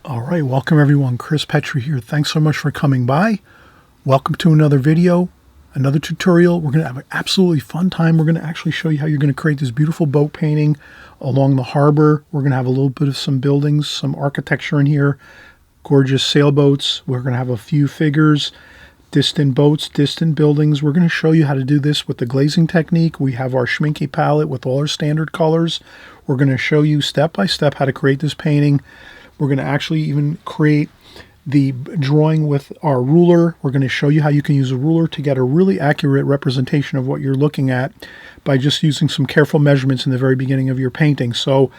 All right, welcome everyone. Chris Petri here. Thanks so much for coming by. Welcome to another video, another tutorial. We're going to have an absolutely fun time. We're going to actually show you how you're going to create this beautiful boat painting along the harbor. We're going to have a little bit of some buildings, some architecture in here, gorgeous sailboats. We're going to have a few figures, distant boats, distant buildings. We're going to show you how to do this with the glazing technique. We have our Schminke palette with all our standard colors. We're going to show you step by step how to create this painting. We're going to actually even create the drawing with our ruler. We're going to show you how you can use a ruler to get a really accurate representation of what you're looking at by just using some careful measurements in the very beginning of your painting. So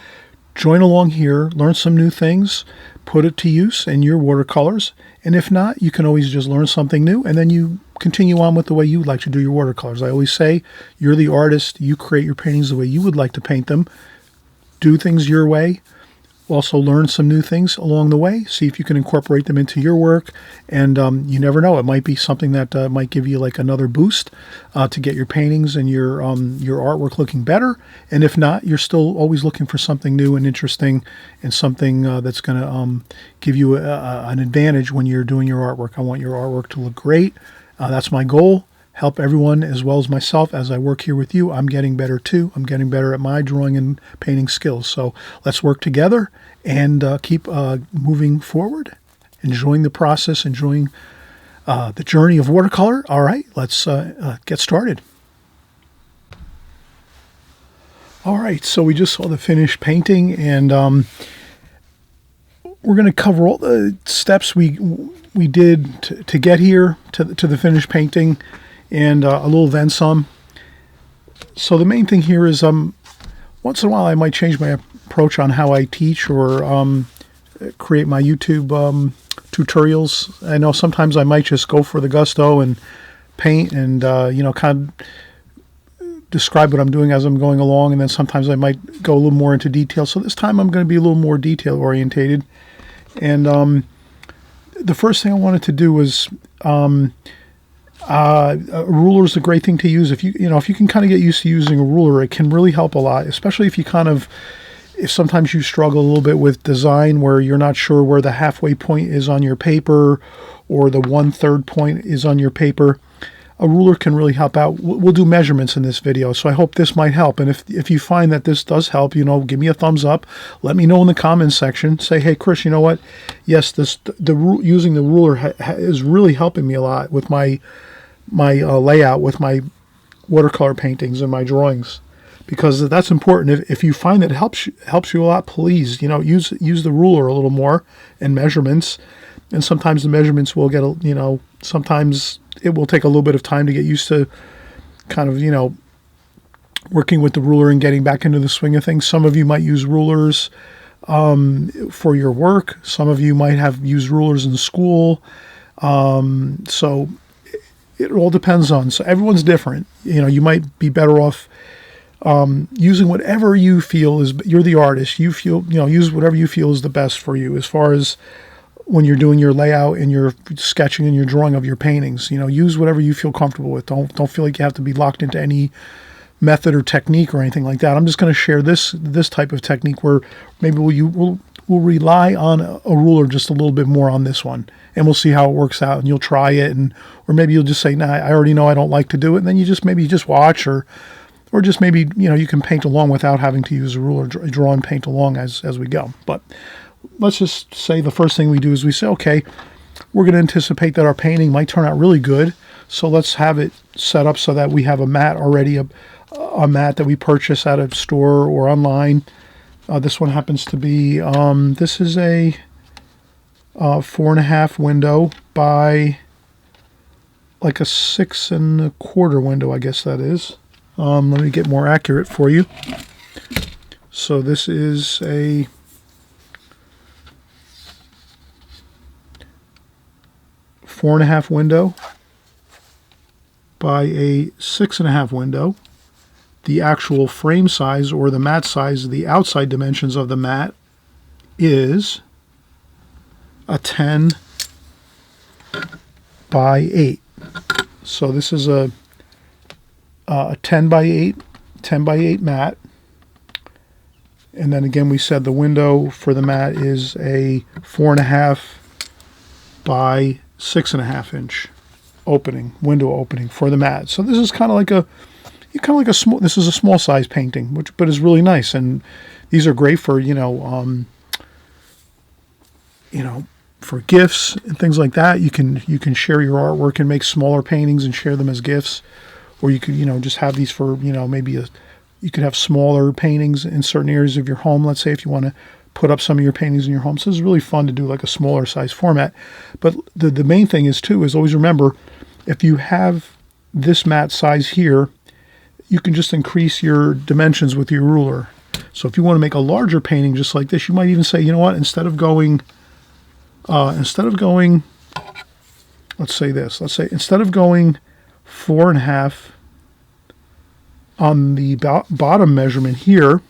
join along here, learn some new things, put it to use in your watercolors. And if not, you can always just learn something new and then you continue on with the way you would like to do your watercolors. I always say, you're the artist. You create your paintings the way you would like to paint them. Do things your way. Also learn some new things along the way. See if you can incorporate them into your work. And you never know, it might be something that might give you like another boost to get your paintings and your artwork looking better. And if not, you're still always looking for something new and interesting and something that's going to give you an advantage when you're doing your artwork. I want your artwork to look great. That's my goal. Help everyone as well as myself as I work here with you. I'm getting better too. I'm getting better at my drawing and painting skills. So let's work together and keep moving forward, enjoying the process, enjoying the journey of watercolor. All right, let's get started. All right, so we just saw the finished painting, and we're going to cover all the steps we did to get here to the finished painting. And a little then some. So the main thing here is once in a while I might change my approach on how I teach or create my YouTube tutorials. I know sometimes I might just go for the gusto and paint and kind of describe what I'm doing as I'm going along, and then sometimes I might go a little more into detail. So this time I'm going to be a little more detail orientated. And the first thing I wanted to do was a ruler is a great thing to use. If you can kind of get used to using a ruler, it can really help a lot, especially if if sometimes you struggle a little bit with design where you're not sure where the halfway point is on your paper or the 1/3 point is on your paper. A ruler can really help out. We'll do measurements in this video, so I hope this might help. And if you find that this does help, give me a thumbs up. Let me know in the comments section. Say, hey, Chris, you know what? Yes, using the ruler is really helping me a lot with my layout with my watercolor paintings and my drawings, because that's important. If you find that it helps you a lot, please use the ruler a little more and measurements. And sometimes the measurements will get sometimes it will take a little bit of time to get used to kind of working with the ruler and getting back into the swing of things. Some of you might use rulers for your work. Some of you might have used rulers in school. So it all depends on. So everyone's different. You might be better off using whatever you feel is. You're the artist. You feel use whatever you feel is the best for you as far as when you're doing your layout and your sketching and your drawing of your paintings. Use whatever you feel comfortable with. Don't feel like you have to be locked into any method or technique or anything like that. I'm just going to share this type of technique where maybe we'll rely on a ruler just a little bit more on this one, and we'll see how it works out, and you'll try it, or maybe you'll just say, nah, I already know I don't like to do it, and then you just watch, or just maybe you can paint along without having to use a ruler, draw and paint along as we go. But let's just say the first thing we do is we say, okay, we're going to anticipate that our painting might turn out really good, so let's have it set up so that we have a mat already, a mat that we purchase at a store or online. This one happens to be, this is a 4.5 window by like a 6 1/4 window, I guess that is. Let me get more accurate for you. So this is a 4.5 window by a 6.5 window. The actual frame size or the mat size, the outside dimensions of the mat is a 10 by 8. So this is a 10 by 8 mat. And then again, we said the window for the mat is a 4.5 by 6.5 inch window opening for the mat. So this is kind of like a small. This is a small size painting, but is really nice. And these are great for for gifts and things like that. You can share your artwork and make smaller paintings and share them as gifts, or you could just have these for maybe you could have smaller paintings in certain areas of your home. Let's say if you want to put up some of your paintings in your home. So it's really fun to do like a smaller size format. But the main thing is always remember, if you have this mat size here, you can just increase your dimensions with your ruler. So if you want to make a larger painting just like this, you might even say, you know what, instead of going, let's say instead of going 4.5 on the bottom measurement here,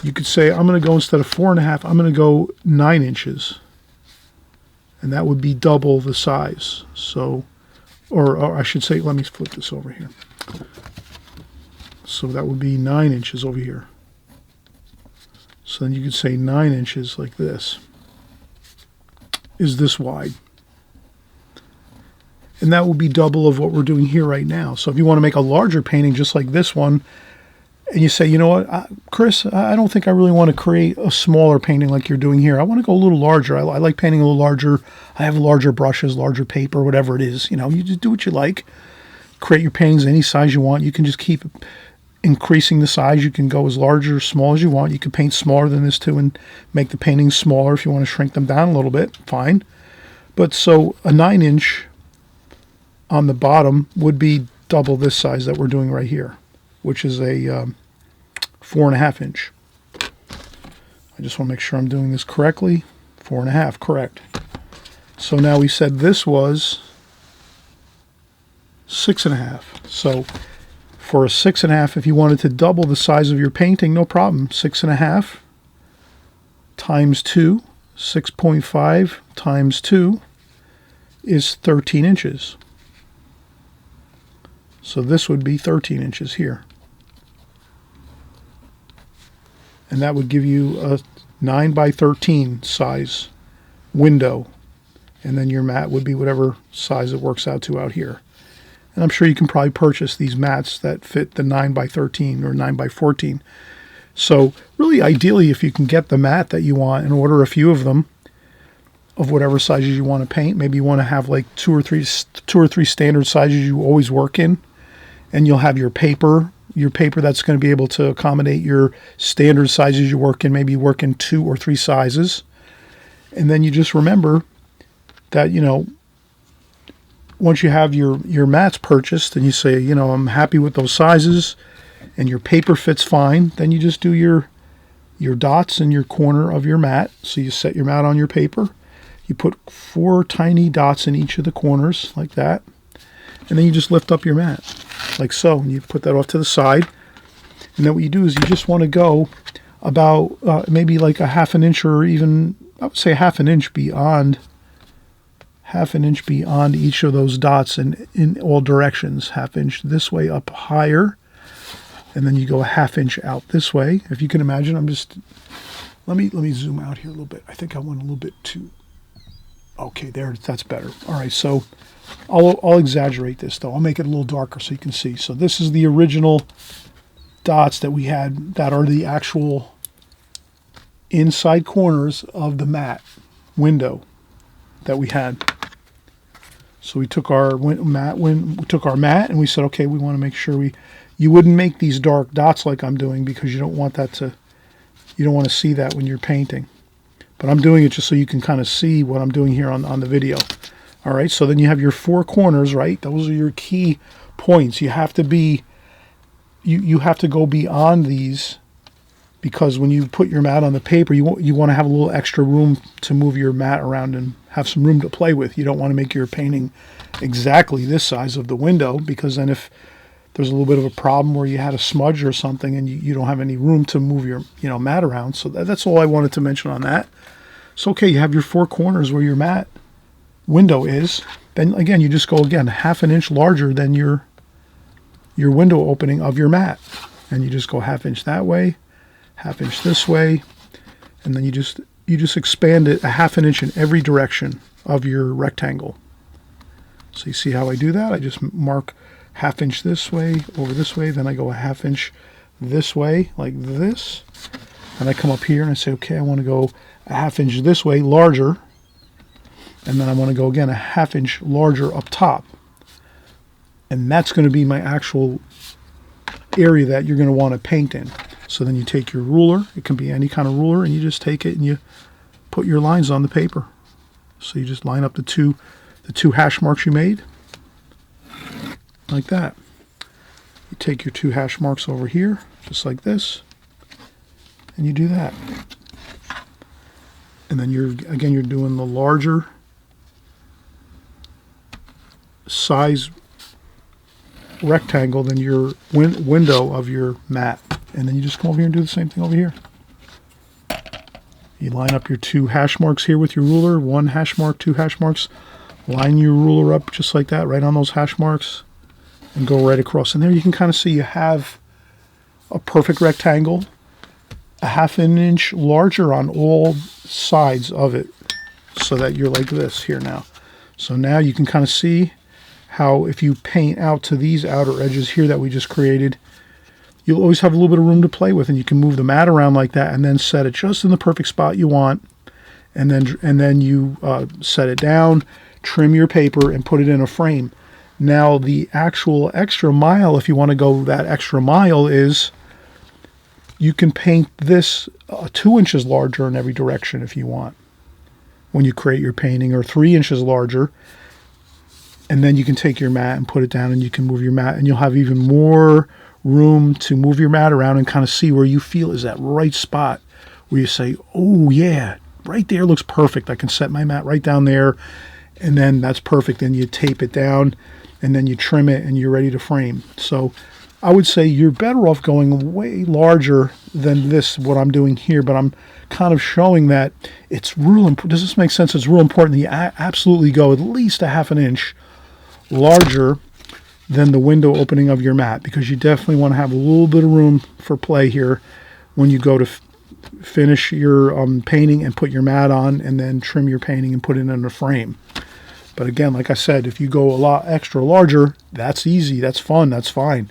you could say, I'm going to go, instead of 4.5, I'm going to go 9 inches. And that would be double the size. So, or I should say, let me flip this over here. So that would be 9 inches over here. So then you could say 9 inches like this is this wide. And that would be double of what we're doing here right now. So if you want to make a larger painting just like this one, and you say, you know what, Chris, I don't think I really want to create a smaller painting like you're doing here. I want to go a little larger. I like painting a little larger. I have larger brushes, larger paper, whatever it is. You just do what you like. Create your paintings any size you want. You can just keep increasing the size. You can go as large or small as you want. You can paint smaller than this too and make the paintings smaller if you want to shrink them down a little bit. Fine. But so a 9 inch on the bottom would be double this size that we're doing right here, which is a 4.5 inch. I just want to make sure I'm doing this correctly. 4.5, correct. So now we said this was 6.5. So for a 6.5, if you wanted to double the size of your painting, no problem. 6.5 times 2, 6.5 times 2 is 13 inches. So this would be 13 inches here. And that would give you a 9 by 13 size window. And then your mat would be whatever size it works out to out here. And I'm sure you can probably purchase these mats that fit the 9 by 13 or 9 by 14. So really ideally, if you can get the mat that you want and order a few of them of whatever sizes you want to paint, maybe you want to have like two or three standard sizes you always work in, and you'll have your paper that's going to be able to accommodate your standard sizes you work in. Maybe you work in 2 or 3 sizes. And then you just remember that, once you have your mats purchased and you say, I'm happy with those sizes and your paper fits fine, then you just do your dots in your corner of your mat. So you set your mat on your paper. You put 4 tiny dots in each of the corners like that. And then you just lift up your mat like so, and you put that off to the side. And then what you do is you just want to go about maybe like a 1/2 inch, or even I would say 1/2 inch beyond each of those dots in all directions. 1/2 inch this way up higher, and then you go a 1/2 inch out this way. If you can imagine, let me zoom out here a little bit. I think I went a little bit too. Okay, that's better. All right, so I'll exaggerate this though. I'll make it a little darker so you can see. So this is the original dots that we had that are the actual inside corners of the mat window that we had. So we took our mat and we said, okay, we want to make sure you wouldn't make these dark dots like I'm doing, because you don't want to see that when you're painting. But I'm doing it just so you can kind of see what I'm doing here on the video. All right, so then you have your 4 corners, right? Those are your key points. You have to you have to go beyond these, because when you put your mat on the paper, you want to have a little extra room to move your mat around and have some room to play with. You don't want to make your painting exactly this size of the window, because then if there's a little bit of a problem where you had a smudge or something and you don't have any room to move your mat around. So that's all I wanted to mention on that. So okay, you have your 4 corners where your mat window is. Then again, you just go 1/2 inch larger than your window opening of your mat. and you just go 1/2 inch that way, 1/2 inch this way, and then you just expand it 1/2 inch in every direction of your rectangle. So you see how I do that? I just mark 1/2 inch this way, over this way, then I go 1/2 inch this way, like this, and I come up here and I say, okay, I want to go 1/2 inch this way, larger, and then I want to go again 1/2 inch larger up top. And that's going to be my actual area that you're going to want to paint in. So then you take your ruler, it can be any kind of ruler, and you just take it and you put your lines on the paper. So you just line up the two hash marks you made, like that. You take your 2 hash marks over here, just like this, and you do that. And then you're doing the larger size rectangle than your window of your mat. And then you just come over here and do the same thing over here. You line up your 2 hash marks here with your ruler, 1 hash mark, 2 hash marks. Line your ruler up just like that, right on those hash marks, and go right across. And there you can kind of see you have a perfect rectangle, 1/2 inch larger on all sides of it, so that you're like this here now. So now you can kind of see how if you paint out to these outer edges here that we just created, you'll always have a little bit of room to play with, and you can move the mat around like that and then set it just in the perfect spot you want, and then you set it down, trim your paper, and put it in a frame. Now the actual extra mile, if you want to go that extra mile, is you can paint this 2 inches larger in every direction if you want when you create your painting, or 3 inches larger. And then you can take your mat and put it down, and you can move your mat, and you'll have even more room to move your mat around and kind of see where you feel is that right spot where you say, oh yeah, right there looks perfect. I can set my mat right down there, and then that's perfect. And you tape it down, and then you trim it, and you're ready to frame. So I would say you're better off going way larger than this, what I'm doing here, but I'm kind of showing that it's real important. Does this make sense? It's real important that you absolutely go at least 1/2 inch larger than the window opening of your mat, because you definitely want to have a little bit of room for play here when you go to finish your painting and put your mat on, and then trim your painting and put it in a frame. But again, like I said, if you go a lot extra larger, that's easy, that's fun, that's fine.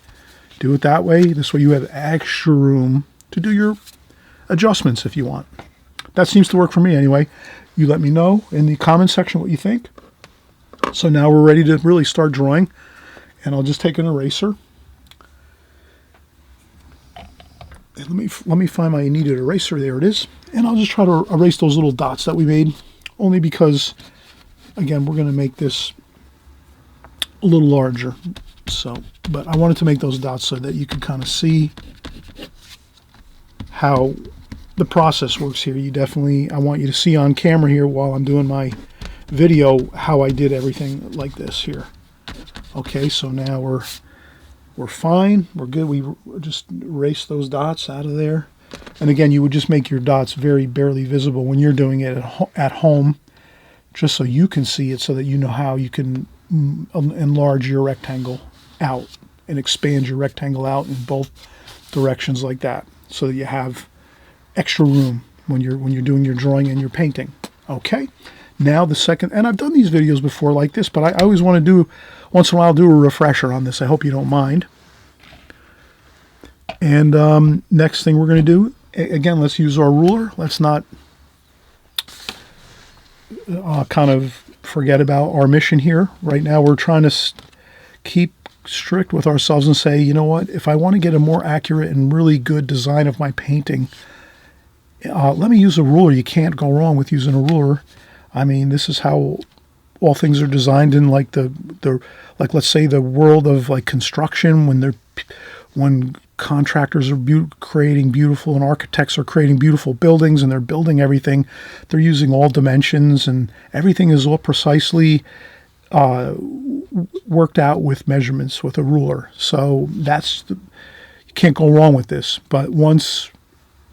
Do it that way. This way you have extra room to do your adjustments if you want. That seems to work for me anyway. You let me know in the comment section what you think. So now we're ready to really start drawing, and I'll just take an eraser. And let me find my needed eraser. There it is. And I'll just try to erase those little dots that we made, only because, again, we're going to make this a little larger. So, but I wanted to make those dots so that you could kind of see how the process works here. I want you to see on camera here while I'm doing my video how I did everything like this here. Okay, so now we're fine, we're good. We just erase those dots out of there. And again, you would just make your dots very barely visible when you're doing it at home, just so you can see it, so that you know how you can enlarge your rectangle out and expand your rectangle out in both directions like that, so that you have extra room when you're doing your drawing and your painting. Okay, now the second, and I've done these videos before like this, but I always want to do, once in a while, do a refresher on this. I hope you don't mind. And next thing we're going to do, again, let's use our ruler. Let's not kind of forget about our mission here. Right now we're trying to keep strict with ourselves and say, you know what, if I want to get a more accurate and really good design of my painting, let me use a ruler. You can't go wrong with using a ruler. I mean, this is how all things are designed in, like like, let's say, the world of like construction, when contractors are creating beautiful, and architects are creating beautiful buildings, and they're building everything, they're using all dimensions, and everything is all precisely worked out with measurements with a ruler. So you can't go wrong with this. But once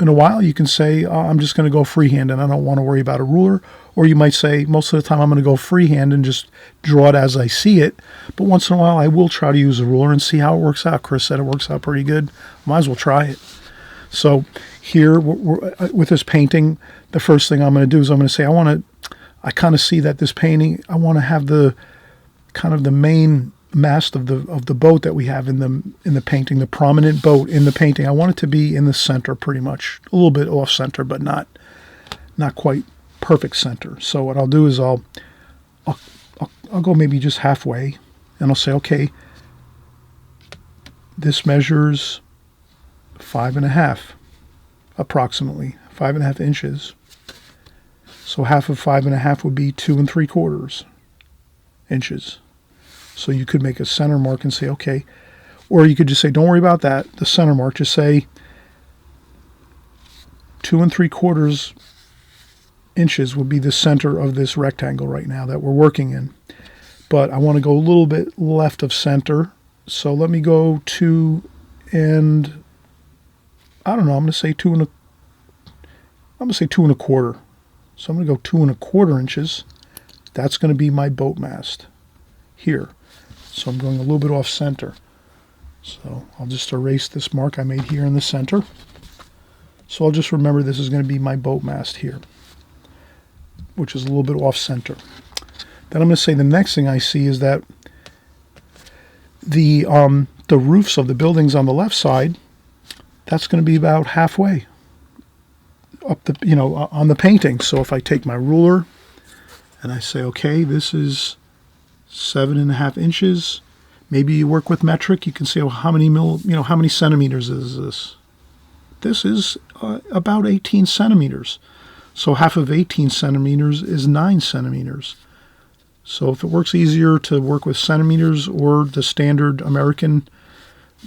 in a while, you can say, I'm just going to go freehand and I don't want to worry about a ruler. Or you might say, most of the time I'm going to go freehand and just draw it as I see it. But once in a while, I will try to use a ruler and see how it works out. Chris said it works out pretty good. Might as well try it. So here, with this painting, the first thing I'm going to do is I'm going to say, I kind of see that this painting, I want to have the kind of the main mast of the boat that we have in the painting, the prominent boat in the painting. I want it to be in the center pretty much, a little bit off center, but not quite perfect center. So what I'll do is I'll go maybe just halfway, and I'll say, okay, this measures 5.5, approximately 5.5 inches. So half of 5.5 would be 2 3/4 inches. So you could make a center mark and say, okay, or you could just say, don't worry about that, the center mark, just say 2 3/4 inches would be the center of this rectangle right now that we're working in. But I want to go a little bit left of center. So let me go 2 and, I don't know, I'm going to say 2 1/4. So I'm going to go 2 1/4 inches. That's going to be my boat mast here. So I'm going a little bit off center. So I'll just erase this mark I made here in the center. So I'll just remember this is going to be my boat mast here, which is a little bit off center. Then I'm going to say the next thing I see is that the roofs of the buildings on the left side, that's going to be about halfway up the, on the painting. So if I take my ruler and I say, okay, this is 7.5 inches. Maybe you work with metric. You can say, well, how many centimeters is this? This is about 18 centimeters. So half of 18 centimeters is 9 centimeters. So if it works easier to work with centimeters or the standard American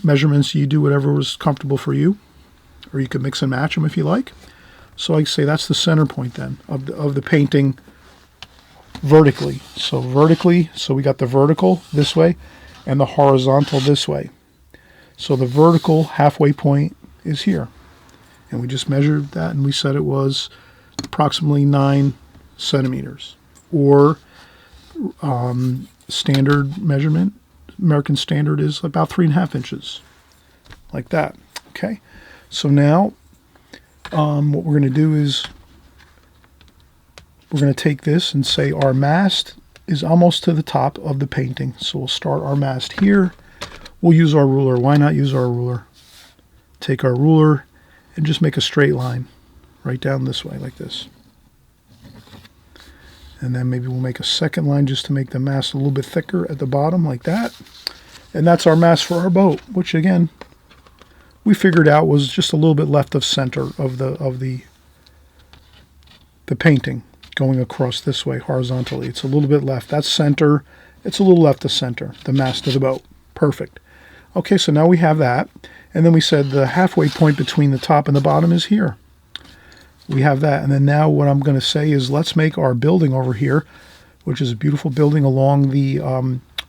measurements, you do whatever was comfortable for you, or you could mix and match them if you like. So I say that's the center point then of the painting vertically. So vertically, so we got the vertical this way and the horizontal this way. So the vertical halfway point is here. And we just measured that and we said it was approximately 9 centimeters. Or standard measurement, American standard is about 3.5 inches. Like that. Okay. So now what we're going to do is we're going to take this and say our mast is almost to the top of the painting. So we'll start our mast here. We'll use our ruler. Why not use our ruler? Take our ruler and just make a straight line right down this way like this. And then maybe we'll make a second line just to make the mast a little bit thicker at the bottom like that. And that's our mast for our boat, which again, we figured out was just a little bit left of center of the painting going across this way horizontally. It's a little bit left. That's center. It's a little left of center, the mast of the boat. Perfect. Okay, so now we have that. And then we said the halfway point between the top and the bottom is here. We have that. And then now what I'm going to say is let's make our building over here, which is a beautiful building along the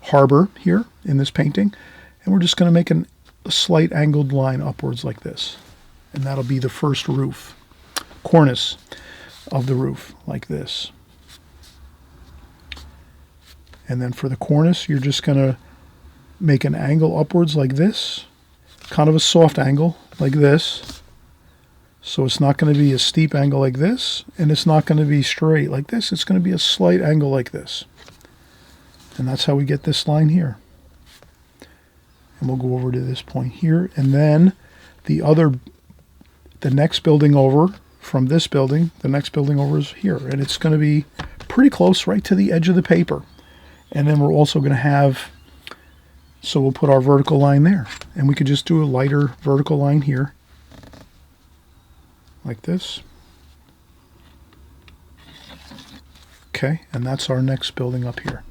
harbor here in this painting. And we're just going to make a slight angled line upwards like this. And that'll be the first roof, cornice of the roof like this. And then for the cornice, you're just going to make an angle upwards like this, kind of a soft angle like this. So it's not going to be a steep angle like this, and it's not going to be straight like this. It's going to be a slight angle like this. And that's how we get this line here. And we'll go over to this point here. And then the next building over from this building, the next building over is here. And it's going to be pretty close right to the edge of the paper. And then we're also going to have, so we'll put our vertical line there. And we could just do a lighter vertical line here. Like this. Okay, and that's our next building up here.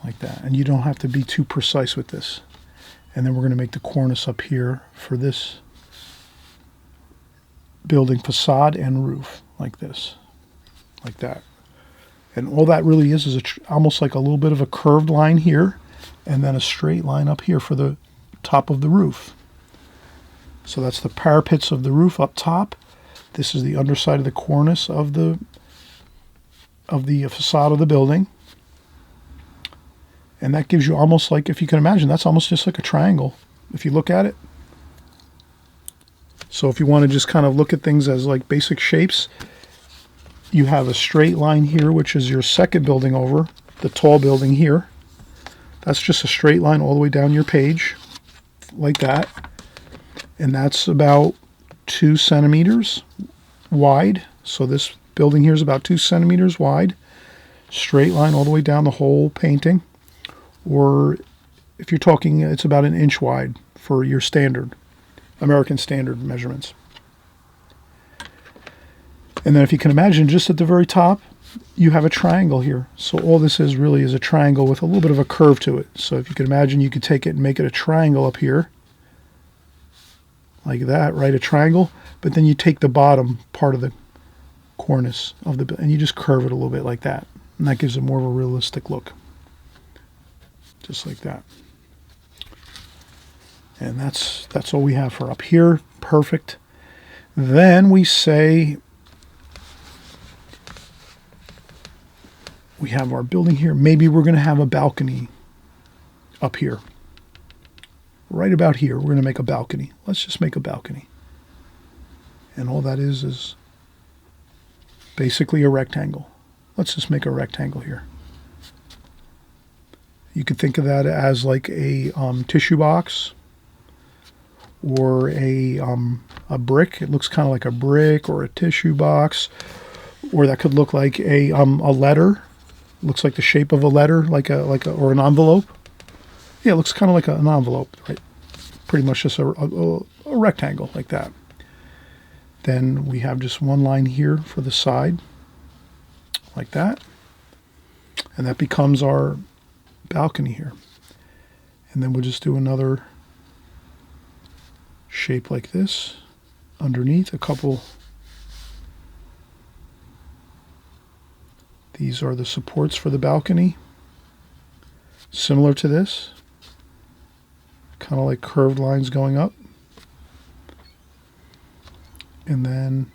Like that. And you don't have to be too precise with this. And then we're going to make the cornice up here for this building facade and roof. Like this. Like that. And all that really is almost like a little bit of a curved line here. And then a straight line up here for the top of the roof. So that's the parapets of the roof up top. This is the underside of the cornice of the facade of the building. And that gives you almost like, if you can imagine, that's almost just like a triangle if you look at it. So if you want to just kind of look at things as like basic shapes, you have a straight line here, which is your second building over, the tall building here. That's just a straight line all the way down your page, like that. And that's about 2 centimeters wide. So this building here is about 2 centimeters wide. Straight line all the way down the whole painting. Or if you're talking, it's about 1 inch wide for your standard, American standard measurements. And then if you can imagine, just at the very top, you have a triangle here. So all this is really is a triangle with a little bit of a curve to it. So if you can imagine, you could take it and make it a triangle up here. Like that, right? A triangle. But then you take the bottom part of the cornice of the, and you just curve it a little bit like that. And that gives it more of a realistic look. Just like that. And that's all we have for up here. Perfect. Then we say we have our building here. Maybe we're going to have a balcony up here. Right about here, we're going to make a balcony. Let's just make a balcony. And all that is basically a rectangle. Let's just make a rectangle here. You could think of that as like a tissue box or a brick. It looks kind of like a brick or a tissue box, or that could look like a letter. It looks like the shape of a letter, or an envelope. Yeah, it looks kind of like an envelope, right? Pretty much just a rectangle like that. Then we have just one line here for the side, like that. And that becomes our balcony here. And then we'll just do another shape like this underneath a couple. These are the supports for the balcony, similar to this, kind of like curved lines going up. And then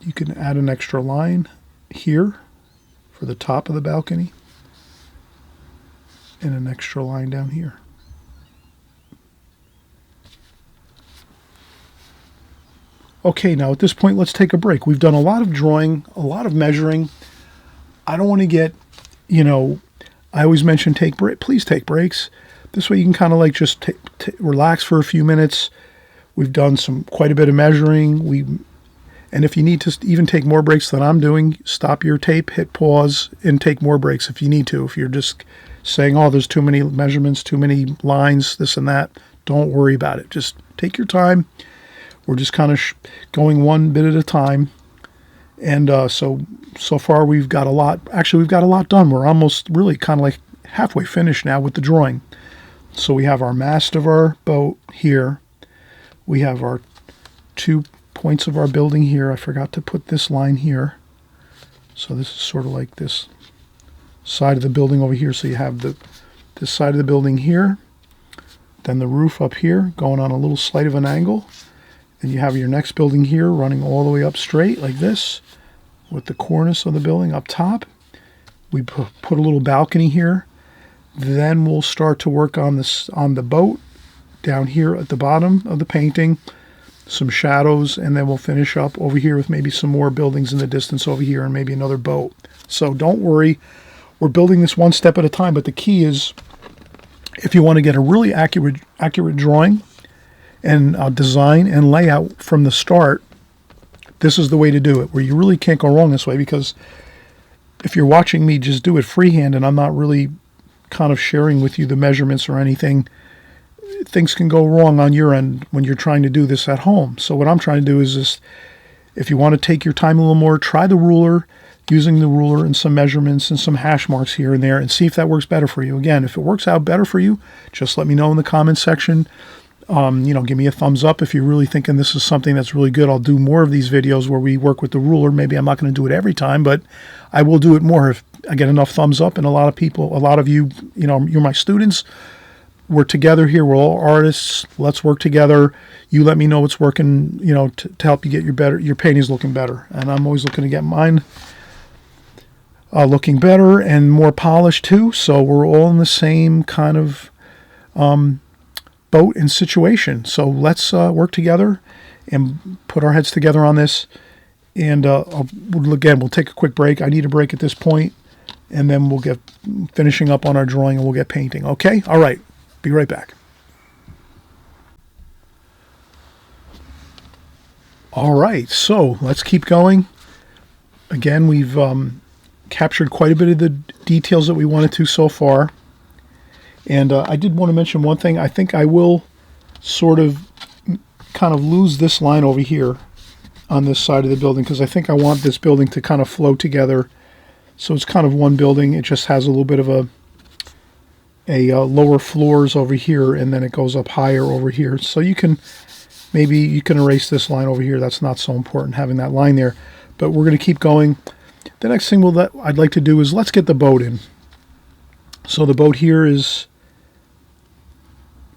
you can add an extra line here for the top of the balcony and an extra line down here. Okay, now at this point, let's take a break. We've done a lot of drawing, a lot of measuring. I don't want to get, I always mention please take breaks. This way you can kind of like just relax for a few minutes. We've done quite a bit of measuring. And if you need to even take more breaks than I'm doing, stop your tape, hit pause, and take more breaks if you need to. If you're just saying, oh, there's too many measurements, too many lines, this and that, don't worry about it. Just take your time. We're just kind of going one bit at a time. And so far we've got a lot. Actually, we've got a lot done. We're almost really kind of like halfway finished now with the drawing. So we have our mast of our boat here. We have our 2 points of our building here. I forgot to put this line here. So this is sort of like this side of the building over here. So you have this side of the building here. Then the roof up here going on a little slight of an angle. Then you have your next building here running all the way up straight like this with the cornice of the building up top. We put a little balcony here. Then we'll start to work on the boat down here at the bottom of the painting, some shadows, and then we'll finish up over here with maybe some more buildings in the distance over here and maybe another boat. So don't worry, we're building this one step at a time, but the key is if you want to get a really accurate drawing and design and layout from the start, this is the way to do it, where you really can't go wrong this way, because if you're watching me just do it freehand and I'm not really kind of sharing with you the measurements or anything, things can go wrong on your end when you're trying to do this at home. So what I'm trying to do is just, if you want to take your time a little more, try the ruler, using the ruler and some measurements and some hash marks here and there, and see if that works better for you. Again, if it works out better for you, just let me know in the comments section. Give me a thumbs up if you're really thinking this is something that's really good. I'll do more of these videos where we work with the ruler. Maybe I'm not going to do it every time, but I will do it more if I get enough thumbs up. And a lot of you, you're my students, we're together here. We're all artists. Let's work together. You let me know what's working, you know, to help you get your paintings looking better. And I'm always looking to get mine looking better and more polished too. So we're all in the same kind of boat and situation. So let's work together and put our heads together on this. And again, we'll take a quick break. I need a break at this point, and then we'll get finishing up on our drawing and we'll get painting. Okay? All right. Be right back. All right. So let's keep going. Again, we've captured quite a bit of the details that we wanted to so far. And I did want to mention one thing. I think I will sort of kind of lose this line over here on this side of the building, because I think I want this building to kind of flow together. So it's kind of one building. It just has a little bit of a lower floors over here, and then it goes up higher over here. So maybe you can erase this line over here. That's not so important, having that line there. But we're going to keep going. The next thing I'd like to do is let's get the boat in. So the boat here is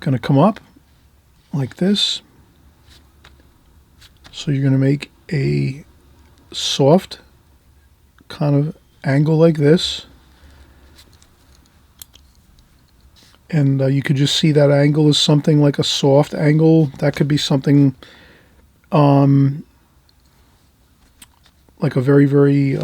going to come up like this. So you're going to make a soft kind of angle like this. And you could just see that angle is something like a soft angle. That could be something like a very, very,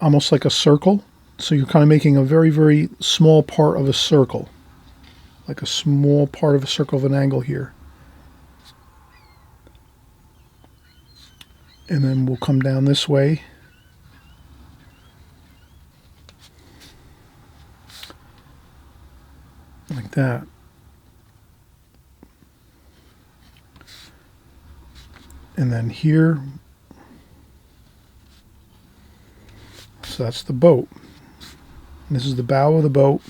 almost like a circle. So you're kind of making a very, very small part of a circle. Like a small part of a circle of an angle here. And then we'll come down this way. Like that. And then here. So that's the boat. And this is the bow of the boat.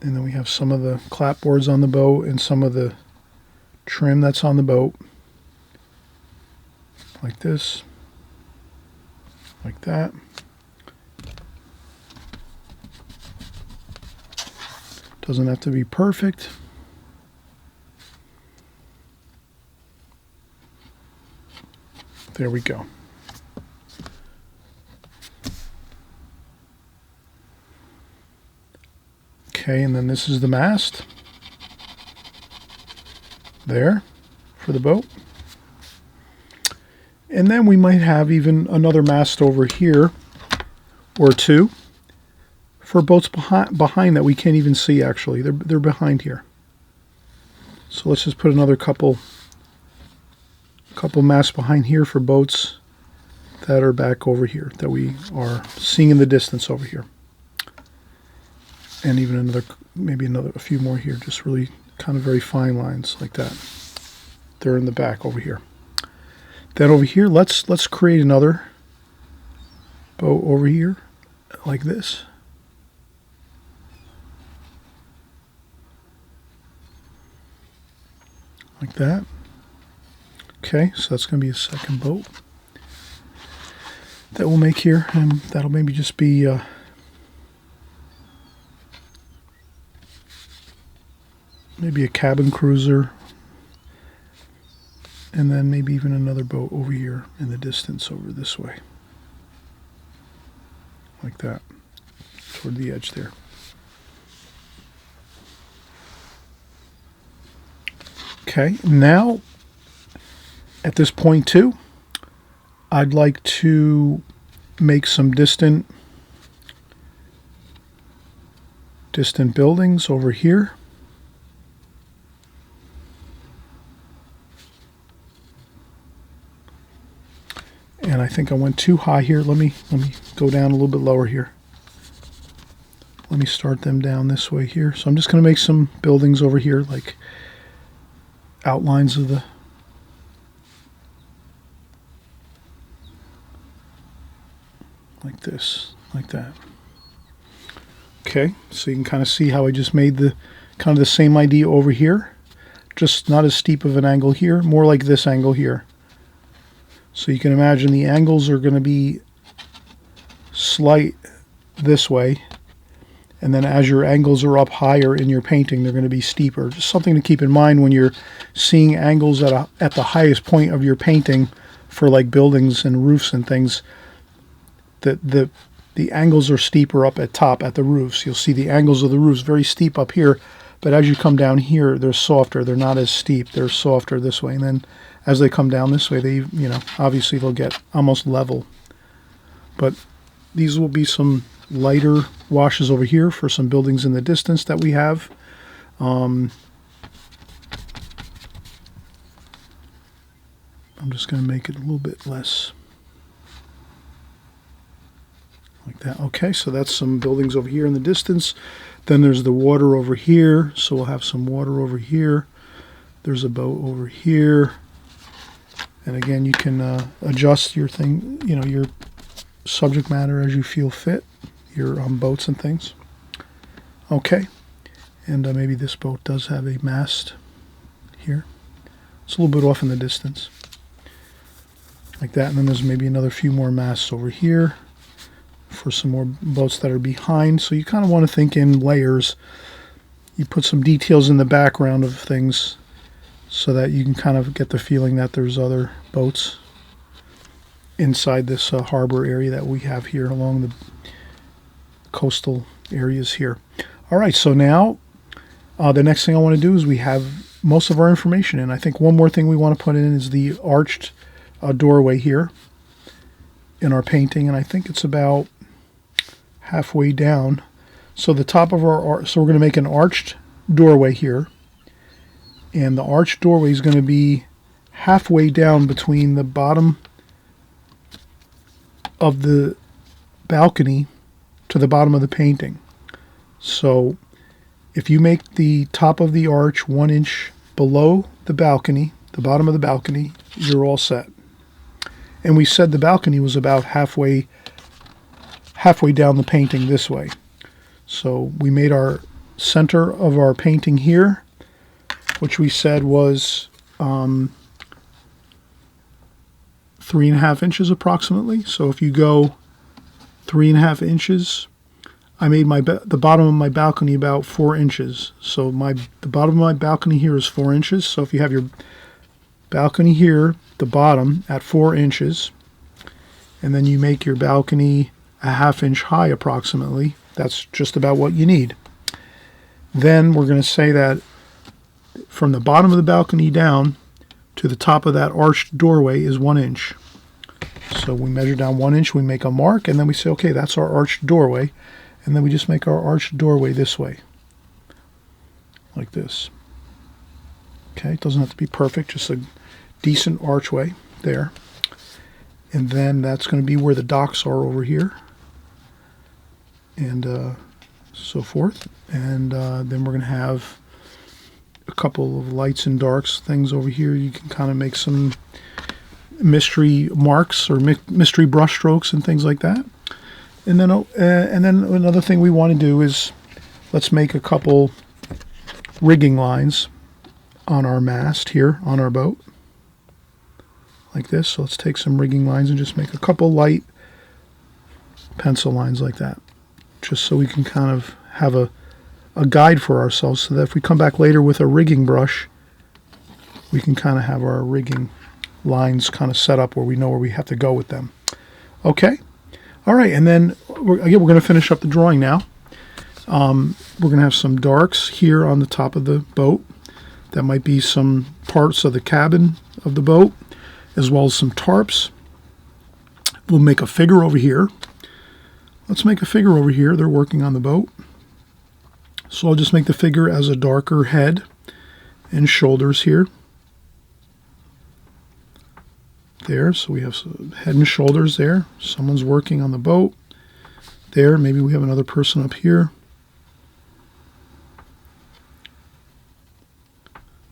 And then we have some of the clapboards on the boat and some of the trim that's on the boat. Like this. Like that. Doesn't have to be perfect. There we go. Okay, and then this is the mast. There, for the boat. And then we might have even another mast over here, or two, for boats behind that we can't even see actually. They're behind here. So let's just put another couple masts behind here for boats that are back over here, that we are seeing in the distance over here. And even a few more here, just really kind of very fine lines like that. They're in the back over here. Then over here, let's create another boat over here, like this. Like that. Okay, so that's going to be a second boat that we'll make here, and that'll maybe just be maybe a cabin cruiser, and then maybe even another boat over here in the distance over this way, like that, toward the edge there. Okay, now at this point too, I'd like to make some distant buildings over here. And I think I went too high here. Let me go down a little bit lower here. Let me start them down this way here. So I'm just going to make some buildings over here, like outlines of the like this, like that. Okay, so you can kind of see how I just made the kind of the same idea over here, just not as steep of an angle here, more like this angle here. So you can imagine the angles are going to be slight this way. And then as your angles are up higher in your painting, they're going to be steeper. Just something to keep in mind when you're seeing angles at the highest point of your painting for like buildings and roofs and things. The angles are steeper up at top at the roofs. You'll see the angles of the roofs very steep up here, but as you come down here, they're softer. They're not as steep. They're softer this way. And then as they come down this way, they, obviously they'll get almost level. But these will be some lighter washes over here for some buildings in the distance that we have. I'm just going to make it a little bit less like that. Okay, so that's some buildings over here in the distance. Then there's the water over here, so we'll have some water over here. There's a boat over here. And again, you can adjust your thing, your subject matter as you feel fit, your boats and things. Okay, and maybe this boat does have a mast here. It's a little bit off in the distance, like that. And then there's maybe another few more masts over here for some more boats that are behind. So you kind of want to think in layers. You put some details in the background of things so that you can kind of get the feeling that there's other boats inside this harbor area that we have here along the coastal areas here. All right, so now the next thing I want to do is we have most of our information in. I think one more thing we want to put in is the arched doorway here in our painting, and I think it's about halfway down. So the top of so we're going to make an arched doorway here, and the arched doorway is going to be halfway down between the bottom of the balcony to the bottom of the painting. So if you make the top of the arch 1 inch below the balcony, the bottom of the balcony, you're all set. And we said the balcony was about halfway down the painting this way. So we made our center of our painting here, which we said was 3.5 inches approximately. So if you go 3.5 inches, I made the bottom of my balcony about 4 inches. So the bottom of my balcony here is 4 inches. So if you have your balcony here, the bottom at 4 inches, and then you make your balcony a 1/2 inch high approximately, that's just about what you need. Then we're going to say that from the bottom of the balcony down to the top of that arched doorway is 1 inch. So we measure down 1 inch, we make a mark, and then we say, okay, that's our arched doorway. And then we just make our arched doorway this way, like this. Okay, it doesn't have to be perfect, just a decent archway there. And then that's going to be where the docks are over here, and so forth. And then we're going to have a couple of lights and darks things over here. You can kind of make some mystery marks or mystery brush strokes and things like that. And then another thing we want to do is let's make a couple rigging lines on our mast here on our boat, like this. So let's take some rigging lines and just make a couple light pencil lines like that, just so we can kind of have a guide for ourselves, so that if we come back later with a rigging brush, we can kind of have our rigging lines kind of set up where we know where we have to go with them. Okay. All right, and then we're going to finish up the drawing now. We're going to have some darks here on the top of the boat. That might be some parts of the cabin of the boat, as well as some tarps. We'll make a figure over here. Let's make a figure over here. They're working on the boat. So I'll just make the figure as a darker head and shoulders here. There, so we have some head and shoulders there. Someone's working on the boat. There, maybe we have another person up here.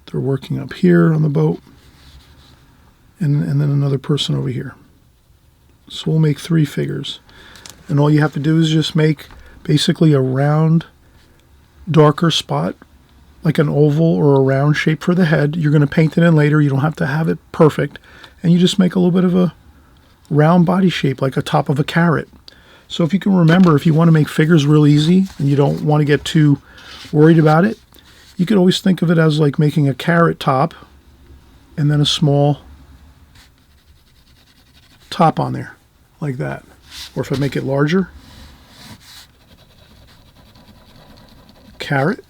They're working up here on the boat. And then another person over here. So we'll make 3 figures. And all you have to do is just make basically a round, darker spot, like an oval or a round shape for the head. You're going to paint it in later. You don't have to have it perfect. And you just make a little bit of a round body shape, like a top of a carrot. So if you can remember, if you want to make figures real easy and you don't want to get too worried about it, you could always think of it as like making a carrot top and then a small top on there, like that. Or if I make it larger, carrot,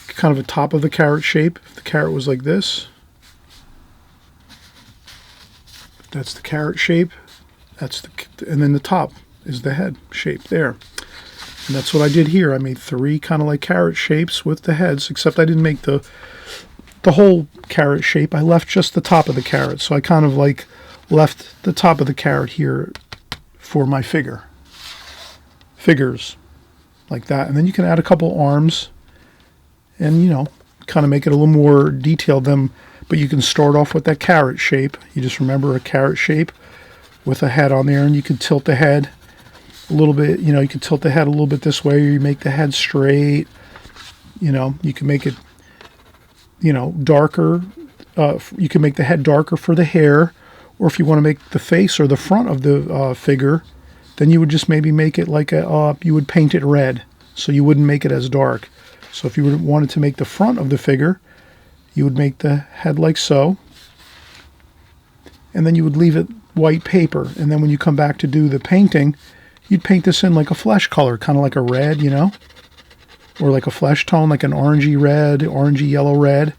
kind of a top of the carrot shape. If the carrot was like this, that's the carrot shape. And then the top is the head shape there. And that's what I did here. I made 3 kind of like carrot shapes with the heads, except I didn't make the whole carrot shape. I left just the top of the carrot. So I kind of like left the top of the carrot here for my figures, like that. And then you can add a couple arms and, you know, kind of make it a little more detailed but you can start off with that carrot shape. You just remember a carrot shape with a head on there, and you can tilt the head a little bit. You know, you can tilt the head a little bit this way, or you make the head straight. You know, you can make it, you know, darker. You can make the head darker for the hair, or if you want to make the face or the front of the figure, then you would just maybe make it like you would paint it red, so you wouldn't make it as dark. So if you wanted to make the front of the figure, you would make the head like so, and then you would leave it white paper, and then when you come back to do the painting, you'd paint this in like a flesh color, kind of like a red, you know, or like a flesh tone, like an orangey red, orangey yellow red.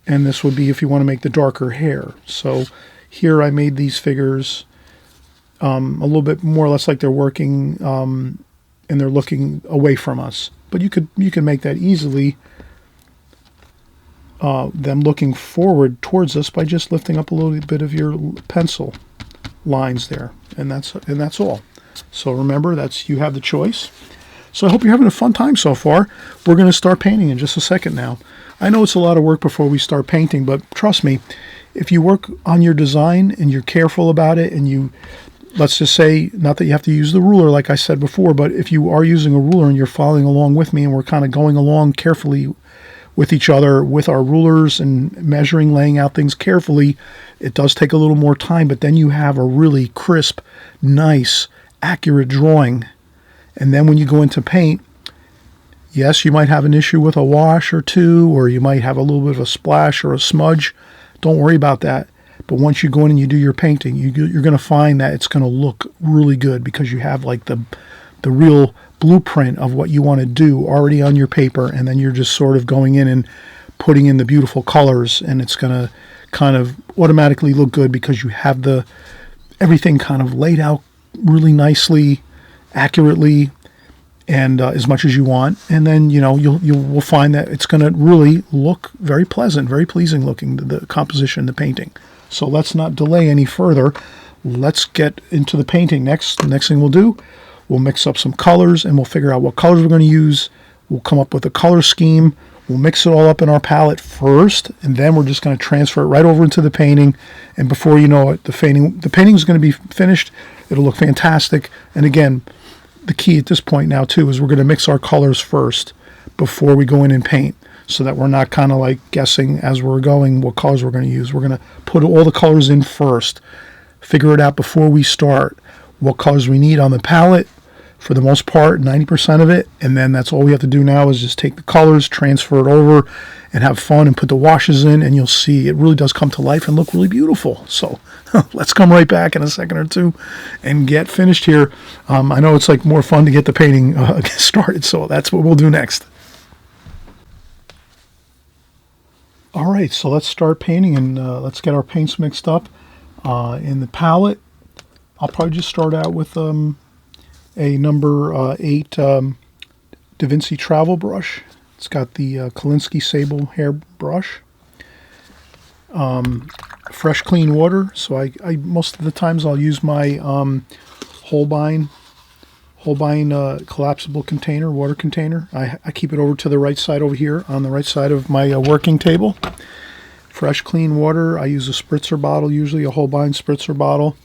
And this would be if you want to make the darker hair. So here I made these figures a little bit more or less like they're working and they're looking away from us. But you can make that easily, them looking forward towards us, by just lifting up a little bit of your pencil lines there, and that's all. So remember, you have the choice. So I hope you're having a fun time so far. We're going to start painting in just a second now. I know it's a lot of work before we start painting, but trust me, if you work on your design and you're careful about it, and you, let's just say, not that you have to use the ruler like I said before, but if you are using a ruler and you're following along with me and we're kind of going along carefully with each other with our rulers and measuring, laying out things carefully, it does take a little more time, but then you have a really crisp, nice, accurate drawing. And then when you go into paint, yes, you might have an issue with a wash or two, or you might have a little bit of a splash or a smudge. Don't worry about that. But once you go in and you do your painting, you're going to find that it's going to look really good, because you have like the real blueprint of what you want to do already on your paper, and then you're just sort of going in and putting in the beautiful colors, and it's going to kind of automatically look good because you have everything kind of laid out really nicely, accurately, and as much as you want. And then, you know, you will find that it's going to really look very pleasant, very pleasing looking, the composition, the painting. So let's not delay any further. Let's get into the painting next. The next thing we'll do, we'll mix up some colors, and we'll figure out what colors we're going to use. We'll come up with a color scheme. We'll mix it all up in our palette first, and then we're just going to transfer it right over into the painting. And before you know it, the painting is going to be finished. It'll look fantastic. And again, the key at this point now too is we're going to mix our colors first before we go in and paint, so that we're not kind of like guessing as we're going what colors we're going to use. We're going to put all the colors in first, figure it out before we start what colors we need on the palette, for the most part, 90% of it, and then that's all we have to do now is just take the colors, transfer it over, and have fun and put the washes in, and you'll see it really does come to life and look really beautiful. So let's come right back in a second or two and get finished here. I know it's like more fun to get the painting started, so that's what we'll do next. All right, so let's start painting, and let's get our paints mixed up. In the palette, I'll probably just start out with a number 8 Da Vinci travel brush. It's got the Kolinsky sable hair brush. Fresh clean water. So I most of the times I'll use my Holbein collapsible container, water container. I keep it over to the right side over here on the right side of my working table. Fresh clean water. I use a spritzer bottle, usually a Holbein spritzer bottle.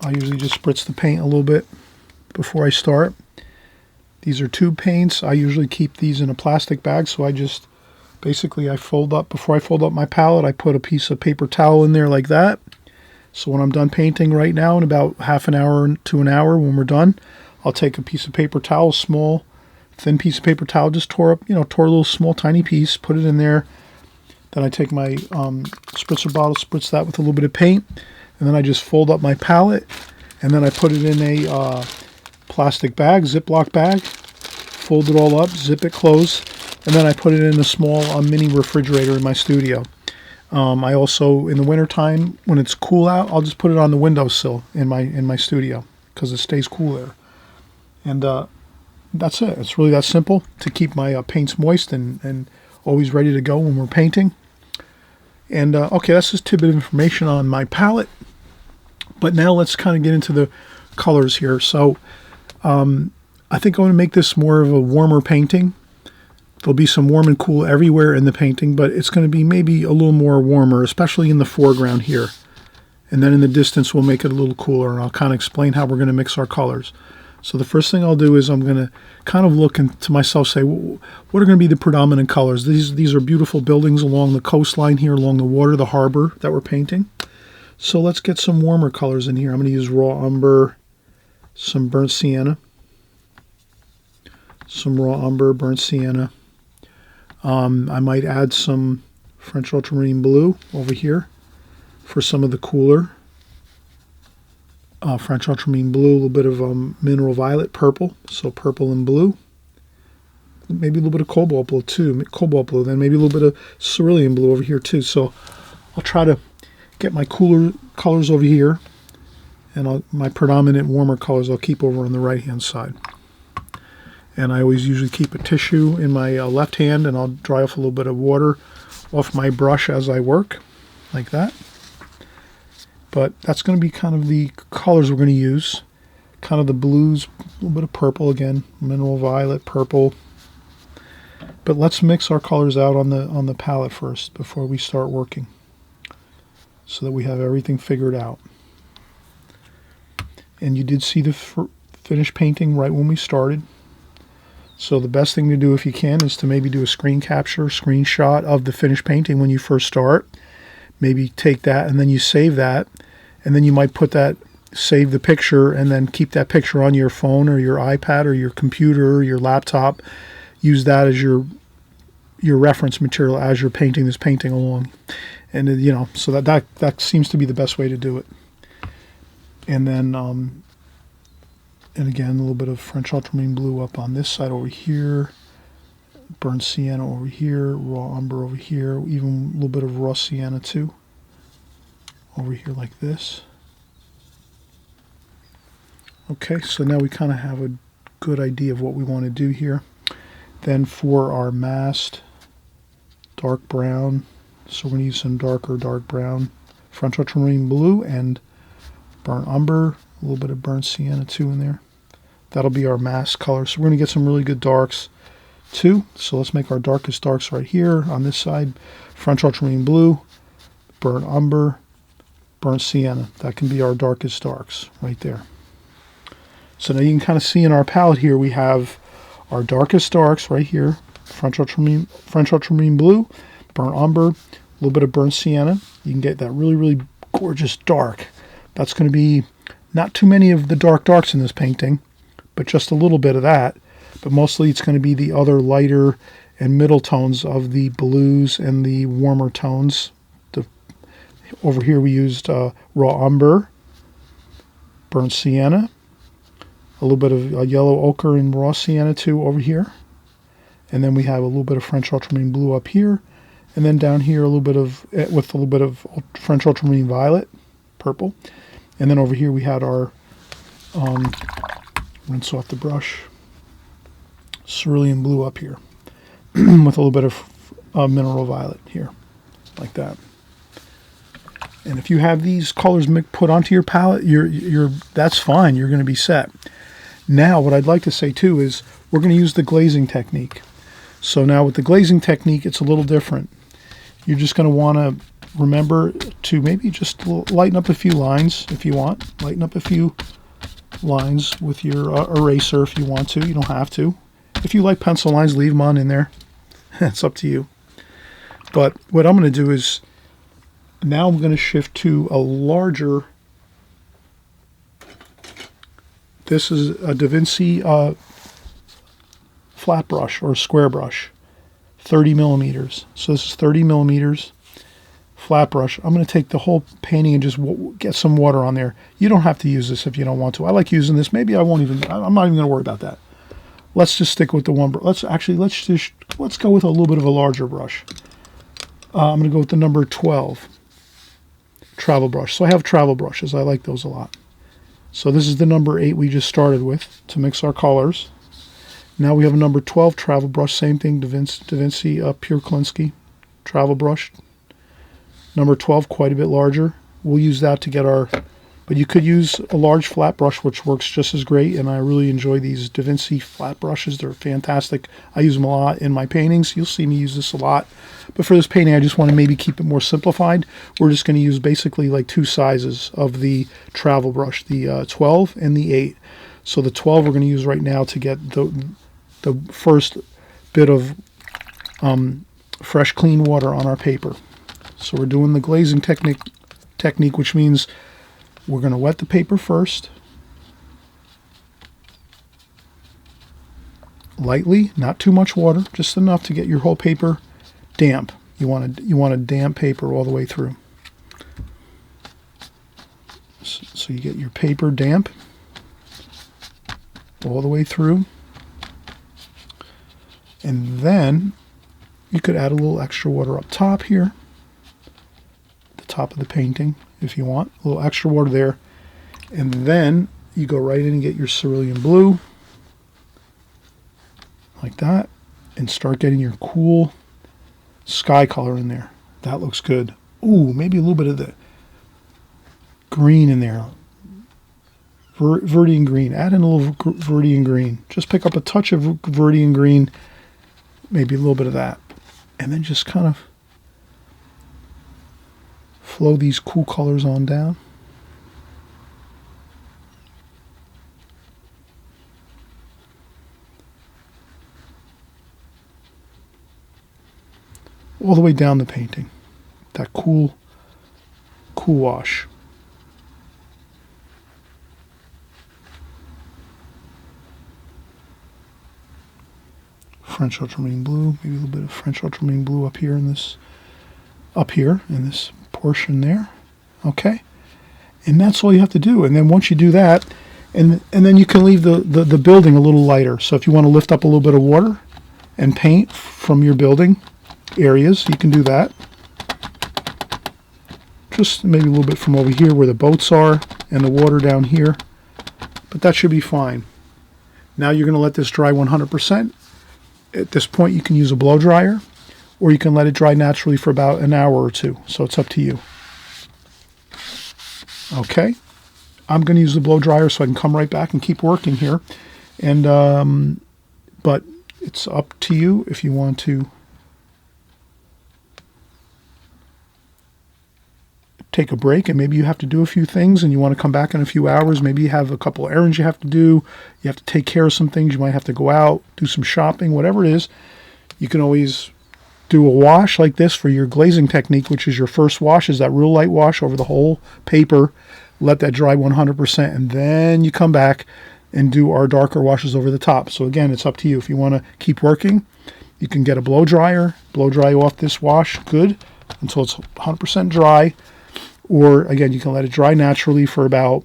I usually just spritz the paint a little bit before I start. These are tube paints. I usually keep these in a plastic bag, so I just basically before I fold up my palette, I put a piece of paper towel in there like that. So when I'm done painting right now, in about half an hour to an hour when we're done, I'll take a piece of paper towel, small, thin piece of paper towel, just tore a little small tiny piece, put it in there. Then I take my spritzer bottle, spritz that with a little bit of paint, and then I just fold up my palette, and then I put it in a plastic bag, Ziploc bag, fold it all up, zip it closed, and then I put it in a small mini refrigerator in my studio. I also, in the wintertime, when it's cool out, I'll just put it on the windowsill in my studio because it stays cool there. And that's it. It's really that simple to keep my paints moist and always ready to go when we're painting. And okay, that's just a tidbit of information on my palette. But now let's kind of get into the colors here. So I think I'm going to make this more of a warmer painting. There'll be some warm and cool everywhere in the painting, but it's going to be maybe a little more warmer, especially in the foreground here. And then in the distance, we'll make it a little cooler, and I'll kind of explain how we're going to mix our colors. So the first thing I'll do is I'm going to kind of look into myself, say, what are going to be the predominant colors? These are beautiful buildings along the coastline here, along the water, the harbor that we're painting. So let's get some warmer colors in here. I'm going to use raw umber, some burnt sienna, some raw umber, burnt sienna. I might add some French ultramarine blue over here for some of the cooler. French ultramarine blue, a little bit of mineral violet, purple, so purple and blue. Maybe a little bit of cobalt blue too, then maybe a little bit of cerulean blue over here too. So I'll try to get my cooler colors over here, and my predominant warmer colors I'll keep over on the right hand side. And I always usually keep a tissue in my left hand, and I'll dry off a little bit of water off my brush as I work, like that. But that's going to be kind of the colors we're going to use. Kind of the blues, a little bit of purple again, mineral violet, purple. But let's mix our colors out on the palette first before we start working, so that we have everything figured out. And you did see the finished painting right when we started. So the best thing to do if you can is to maybe do a screen capture, screenshot of the finished painting when you first start. Maybe take that and then you save that, and then you might save the picture and then keep that picture on your phone or your iPad or your computer or your laptop. Use that as your reference material as you're painting this painting along. And so that seems to be the best way to do it. And then and again, a little bit of French ultramarine blue up on this side over here, burnt sienna over here, raw umber over here, even a little bit of raw sienna too, over here like this. Okay, so now we kind of have a good idea of what we want to do here. Then for our masked dark brown, so we're going to use some dark brown, French ultramarine blue and burnt umber, a little bit of burnt sienna too in there. That'll be our mask color. So we're going to get some really good darks too. So let's make our darkest darks right here on this side. French ultramarine blue, burnt umber, burnt sienna. That can be our darkest darks right there. So now you can kind of see in our palette here we have our darkest darks right here. French ultramarine blue, burnt umber, a little bit of burnt sienna. You can get that really, really gorgeous dark. That's going to be not too many of the darks in this painting, but just a little bit of that. But mostly it's going to be the other lighter and middle tones of the blues and the warmer tones. Over here we used raw umber, burnt sienna, a little bit of yellow ochre and raw sienna too over here. And then we have a little bit of French ultramarine blue up here. And then down here with a little bit of French ultramarine violet, purple. And then over here we had our, rinse off the brush, cerulean blue up here with a little bit of mineral violet here, like that. And if you have these colors put onto your palette, that's fine. You're going to be set. Now, what I'd like to say too is we're going to use the glazing technique. So now with the glazing technique, it's a little different. You're just going to want to remember to maybe just lighten up a few lines if you want. Lighten up a few lines with your eraser if you want to. You don't have to. If you like pencil lines, leave them on in there. It's up to you. But what I'm going to do is Now I'm going to shift to a larger, this is a Da Vinci flat brush or square brush, 30 millimeters. So this is 30 millimeters flat brush. I'm going to take the whole painting and just get some water on there. You don't have to use this if you don't want to. I like using this. Maybe I'm not even going to worry about that. Let's just stick with the one. Let's go with a little bit of a larger brush. I'm going to go with the number 12 travel brush. So I have travel brushes. I like those a lot. So this is the number 8 we just started with to mix our colors. Now we have a number 12 travel brush. Same thing, Da Vinci Pure Klinsky travel brush. Number 12, quite a bit larger. We'll use that to get our, but you could use a large flat brush, which works just as great, and I really enjoy these Da Vinci flat brushes. They're fantastic. I use them a lot in my paintings. You'll see me use this a lot. But for this painting, I just want to maybe keep it more simplified. We're just going to use basically like 2 sizes of the travel brush, the 12 and the 8. So the 12 we're going to use right now to get the first bit of fresh, clean water on our paper. So we're doing the glazing technique, which means we're going to wet the paper first, lightly, not too much water, just enough to get your whole paper damp. You want a damp paper all the way through. So you get your paper damp all the way through, and then you could add a little extra water up top here, the top of the painting, if you want a little extra water there, and then you go right in and get your cerulean blue like that and start getting your cool sky color in there. That looks good. Ooh, maybe a little bit of the green in there, Verdian green. Add in a little Verdian green. Just pick up a touch of Verdian green, maybe a little bit of that, and then just kind of flow these cool colors on down. All the way down the painting. That cool wash. French ultramarine blue, maybe a little bit of French ultramarine blue up here in this portion there. Okay, and that's all you have to do. And then once you do that, and then you can leave the building a little lighter. So if you want to lift up a little bit of water and paint from your building areas, you can do that. Just maybe a little bit from over here where the boats are and the water down here, but that should be fine. Now you're going to let this dry 100%. At this point, you can use a blow dryer, or you can let it dry naturally for about an hour or 2. So it's up to you. Okay, I'm going to use the blow dryer so I can come right back and keep working here. And but it's up to you if you want to take a break, and maybe you have to do a few things and you want to come back in a few hours. Maybe you have a couple errands you have to do. You have to take care of some things. You might have to go out, do some shopping, whatever it is. You can always do a wash like this for your glazing technique, which is your first wash, is that real light wash over the whole paper. Let that dry 100%, and then you come back and do our darker washes over the top. So again, it's up to you. If you want to keep working, you can get a blow dryer, blow dry off this wash good until it's 100% dry. Or again, you can let it dry naturally for about,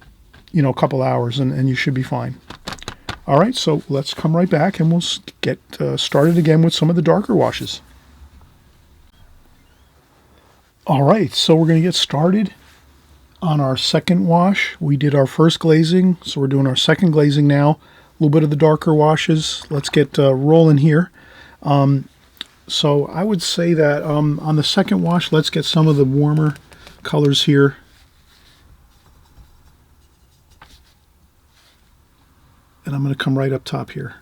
a couple hours, and you should be fine. All right, so let's come right back and we'll get started again with some of the darker washes. All right, so we're going to get started on our second wash. We did our first glazing, so we're doing our second glazing now. A little bit of the darker washes. Let's get rolling here. So I would say that on the second wash, let's get some of the warmer colors here. And I'm going to come right up top here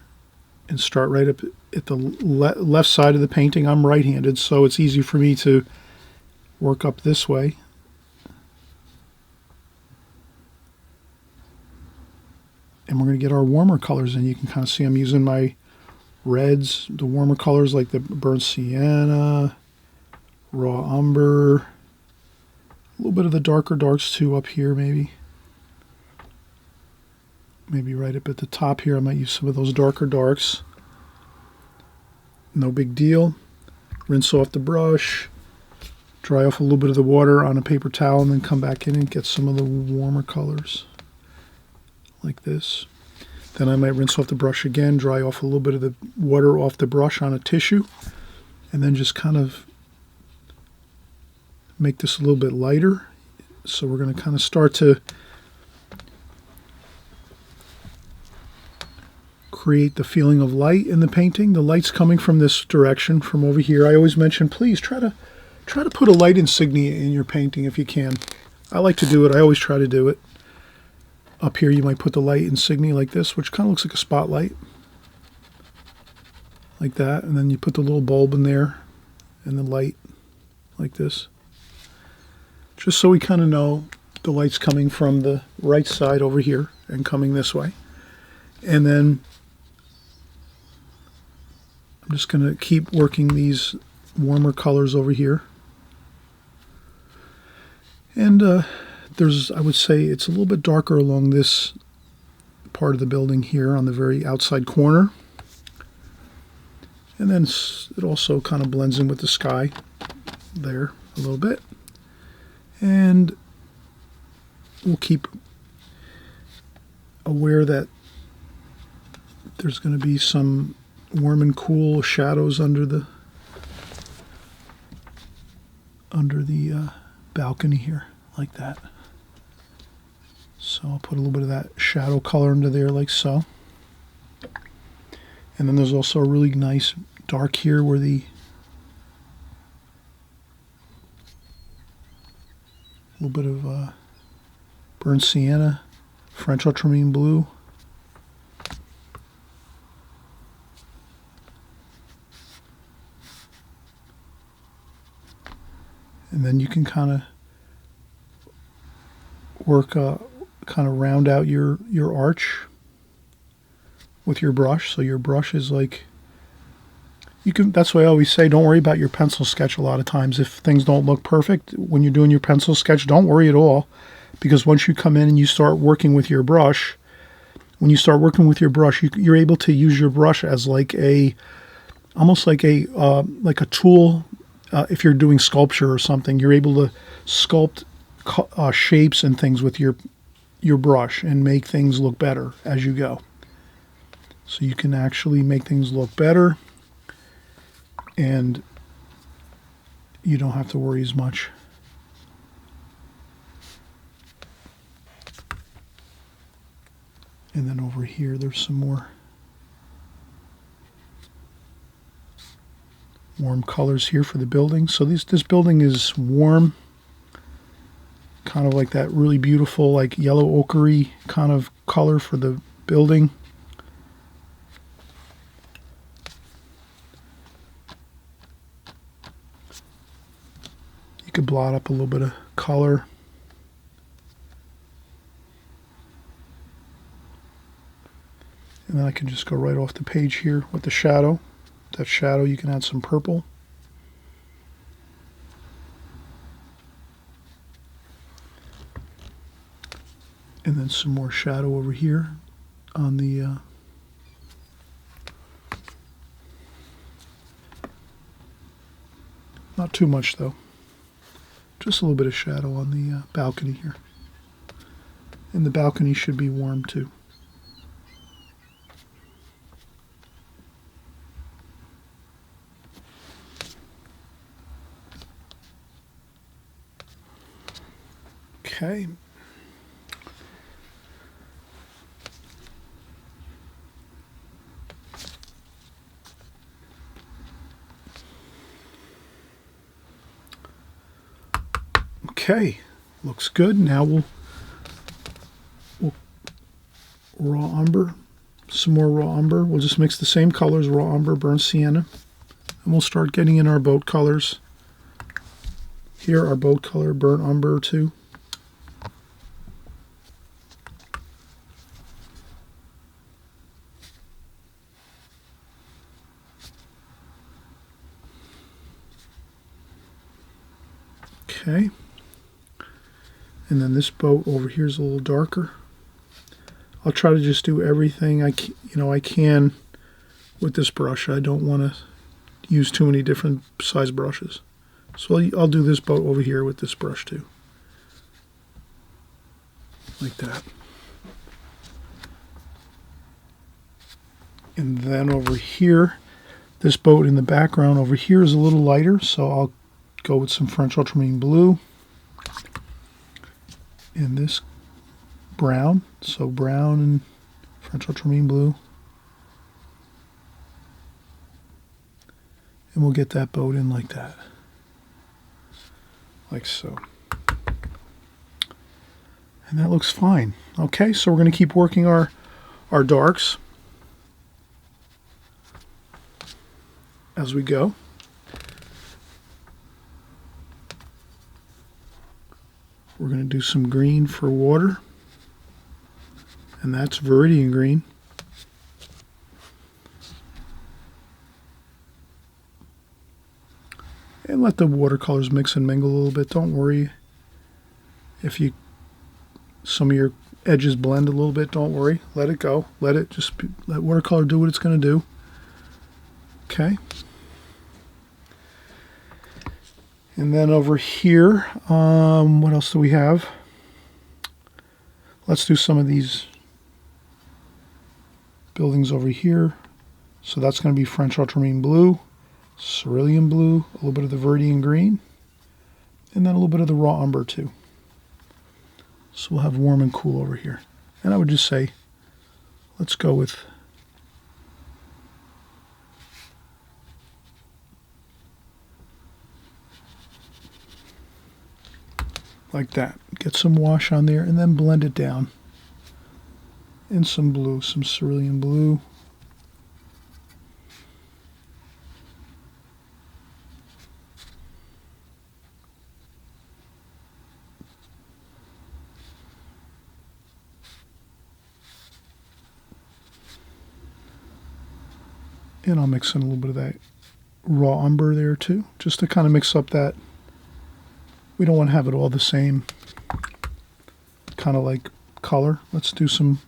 and start right up at the left side of the painting. I'm right-handed, so it's easy for me to work up this way. And we're going to get our warmer colors in. You can kind of see I'm using my reds, the warmer colors like the burnt sienna, raw umber, A little bit of the darker darks too up here, maybe. Maybe right up at the top here, I might use some of those darker darks. No big deal. Rinse off the brush, dry off a little bit of the water on a paper towel, and then come back in and get some of the warmer colors, like this. Then I might rinse off the brush again, dry off a little bit of the water off the brush on a tissue, and then just kind of make this a little bit lighter. So we're going to kind of start to create the feeling of light in the painting. The light's coming from this direction, from over here. I always mention, please try to put a light insignia in your painting if you can. I like to do it. I always try to do it. Up here you might put the light insignia like this, which kind of looks like a spotlight. Like that. And then you put the little bulb in there and the light like this. Just so we kind of know the light's coming from the right side over here and coming this way. And then I'm just going to keep working these warmer colors over here. And I would say it's a little bit darker along this part of the building here on the very outside corner. And then it also kind of blends in with the sky there a little bit. And we'll keep aware that there's going to be some warm and cool shadows under the balcony here, like that. So I'll put a little bit of that shadow color under there, like so. And then there's also a really nice dark here where the little bit of burnt sienna, French ultramarine blue. And then you can kind of work, kind of round out your arch with your brush. So your brush is like, that's why I always say, don't worry about your pencil sketch a lot of times. If things don't look perfect when you're doing your pencil sketch, don't worry at all. Because once you come in and you start working with your brush, when you start working with your brush, you're able to use your brush as like almost like a tool. If you're doing sculpture or something, you're able to sculpt shapes and things with your brush and make things look better as you go. So you can actually make things look better, and you don't have to worry as much. And then over here, there's some more warm colors here for the building. So this building is warm, kind of like that really beautiful, like yellow ochre kind of color for the building. You could blot up a little bit of color. And then I can just go right off the page here with the shadow. That shadow, you can add some purple. And then some more shadow over here on the not too much though. Just a little bit of shadow on the balcony here. And the balcony should be warm too. Okay. Okay, looks good. Now we'll raw umber, some more raw umber. We'll just mix the same colors, raw umber, burnt sienna, and we'll start getting in our boat colors. Here, our boat color, burnt umber too. Okay. And then this boat over here is a little darker. I'll try to just do everything I can with this brush. I don't want to use too many different size brushes. So I'll do this boat over here with this brush too. Like that. And then over here, this boat in the background over here is a little lighter, so I'll go with some French ultramarine blue. And this brown, so brown and French ultramarine blue. And we'll get that boat in like that. Like so. And that looks fine. Okay, so we're going to keep working our darks as we go. We're going to do some green for water. And that's Viridian green. And let the watercolors mix and mingle a little bit. Don't worry if some of your edges blend a little bit. Don't worry. Let it go. Let watercolor do what it's going to do. Okay. And then over here, what else do we have? Let's do some of these buildings over here. So that's going to be French ultramarine blue, cerulean blue, a little bit of the Viridian green, and then a little bit of the raw umber too. So we'll have warm and cool over here. And I would just say, let's go with like that. Get some wash on there and then blend it down. And some blue, some cerulean blue. And I'll mix in a little bit of that raw umber there too, just to kind of mix up that. We don't want to have it all the same kind of like color. Let's do some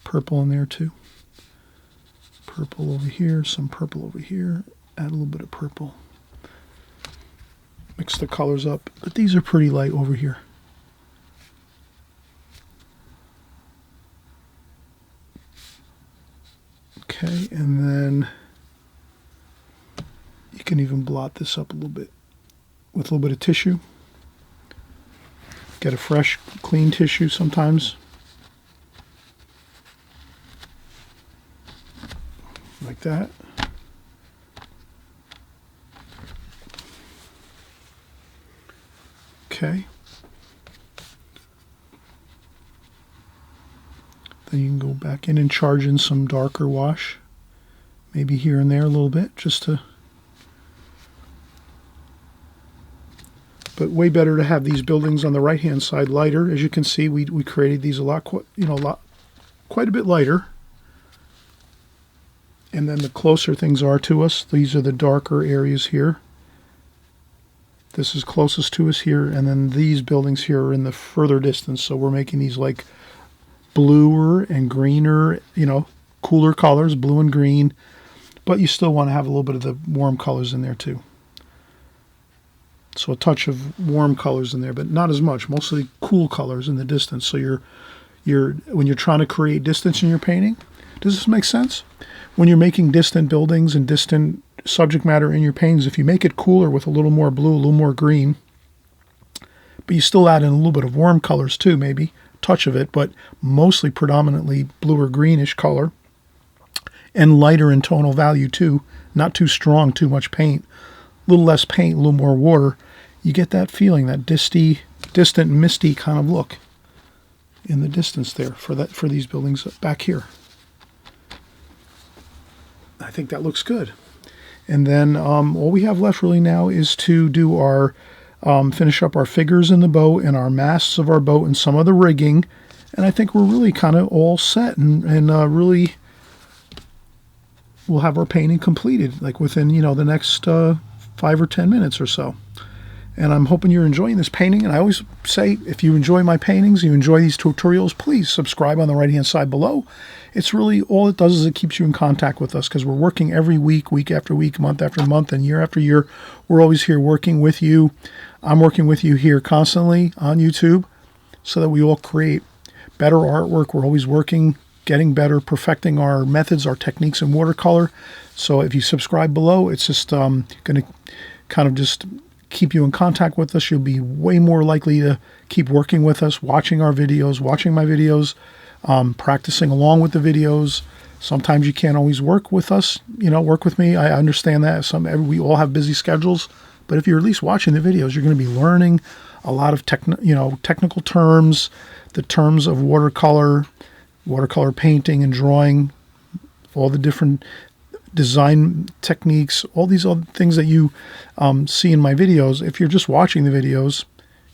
purple in there too. Purple over here, some purple over here. Add a little bit of purple. Mix the colors up, but these are pretty light over here. Okay, and then you can even blot this up a little bit with a little bit of tissue. Get a fresh, clean tissue sometimes. Like that. Okay. Then you can go back in and charge in some darker wash. Maybe here and there a little bit, just to... But way better to have these buildings on the right-hand side lighter. As you can see, we created these quite a bit lighter. And then the closer things are to us, these are the darker areas here. This is closest to us here, and then these buildings here are in the further distance. So we're making these like bluer and greener, cooler colors, blue and green. But you still want to have a little bit of the warm colors in there too. So a touch of warm colors in there, but not as much. Mostly cool colors in the distance. So when you're trying to create distance in your painting, does this make sense? When you're making distant buildings and distant subject matter in your paintings, if you make it cooler with a little more blue, a little more green, but you still add in a little bit of warm colors too, maybe a touch of it, but mostly predominantly blue or greenish color, and lighter in tonal value too, not too strong, too much paint, a little less paint, a little more water. You get that feeling, that distant, misty kind of look in the distance there for these buildings back here. I think that looks good. And then all we have left really now is to do our finish up our figures in the boat and our masts of our boat and some of the rigging. And I think we're really kind of all set and really we'll have our painting completed like within the next 5 or 10 minutes or so. And I'm hoping you're enjoying this painting. And I always say, if you enjoy my paintings, you enjoy these tutorials, please subscribe on the right-hand side below. It's really, all it does is it keeps you in contact with us, because we're working every week, week after week, month after month, and year after year. We're always here working with you. I'm working with you here constantly on YouTube so that we all create better artwork. We're always working, getting better, perfecting our methods, our techniques in watercolor. So if you subscribe below, it's just going to kind of just keep you in contact with us. You'll be way more likely to keep working with us, watching our videos, watching my videos, practicing along with the videos. Sometimes you can't always work with us, work with me. I understand that. We all have busy schedules, but if you're at least watching the videos, you're going to be learning a lot of technical terms, the terms of watercolor painting and drawing, all the different design techniques, all these other things that you see in my videos. If you're just watching the videos,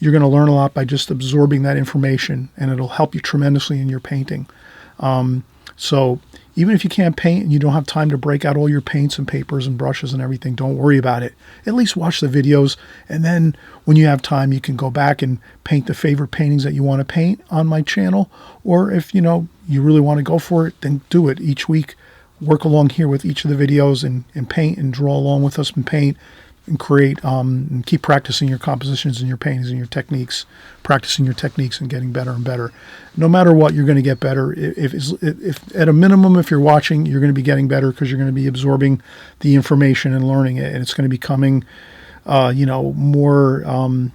you're going to learn a lot by just absorbing that information, and it'll help you tremendously in your painting. So even if you can't paint and you don't have time to break out all your paints and papers and brushes and everything, don't worry about it. At least watch the videos, and then when you have time, you can go back and paint the favorite paintings that you want to paint on my channel. Or if you really want to go for it, then do it each week. Work along here with each of the videos and paint and draw along with us and paint and create, and keep practicing your compositions and your paintings and your techniques, practicing your techniques and getting better and better. No matter what, you're going to get better. If at a minimum, if you're watching, you're going to be getting better, because you're going to be absorbing the information and learning it, and it's going to be coming, more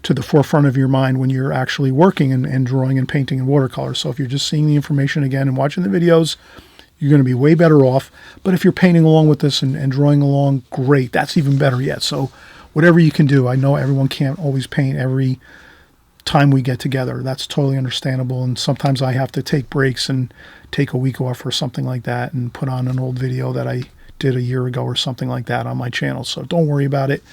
to the forefront of your mind when you're actually working and drawing and painting in watercolor. So if you're just seeing the information again and watching the videos, you're going to be way better off. But if you're painting along with this and drawing along, great. That's even better yet. So whatever you can do. I know everyone can't always paint every time we get together. That's totally understandable. And sometimes I have to take breaks and take a week off or something like that and put on an old video that I did a year ago or something like that on my channel. So don't worry about it.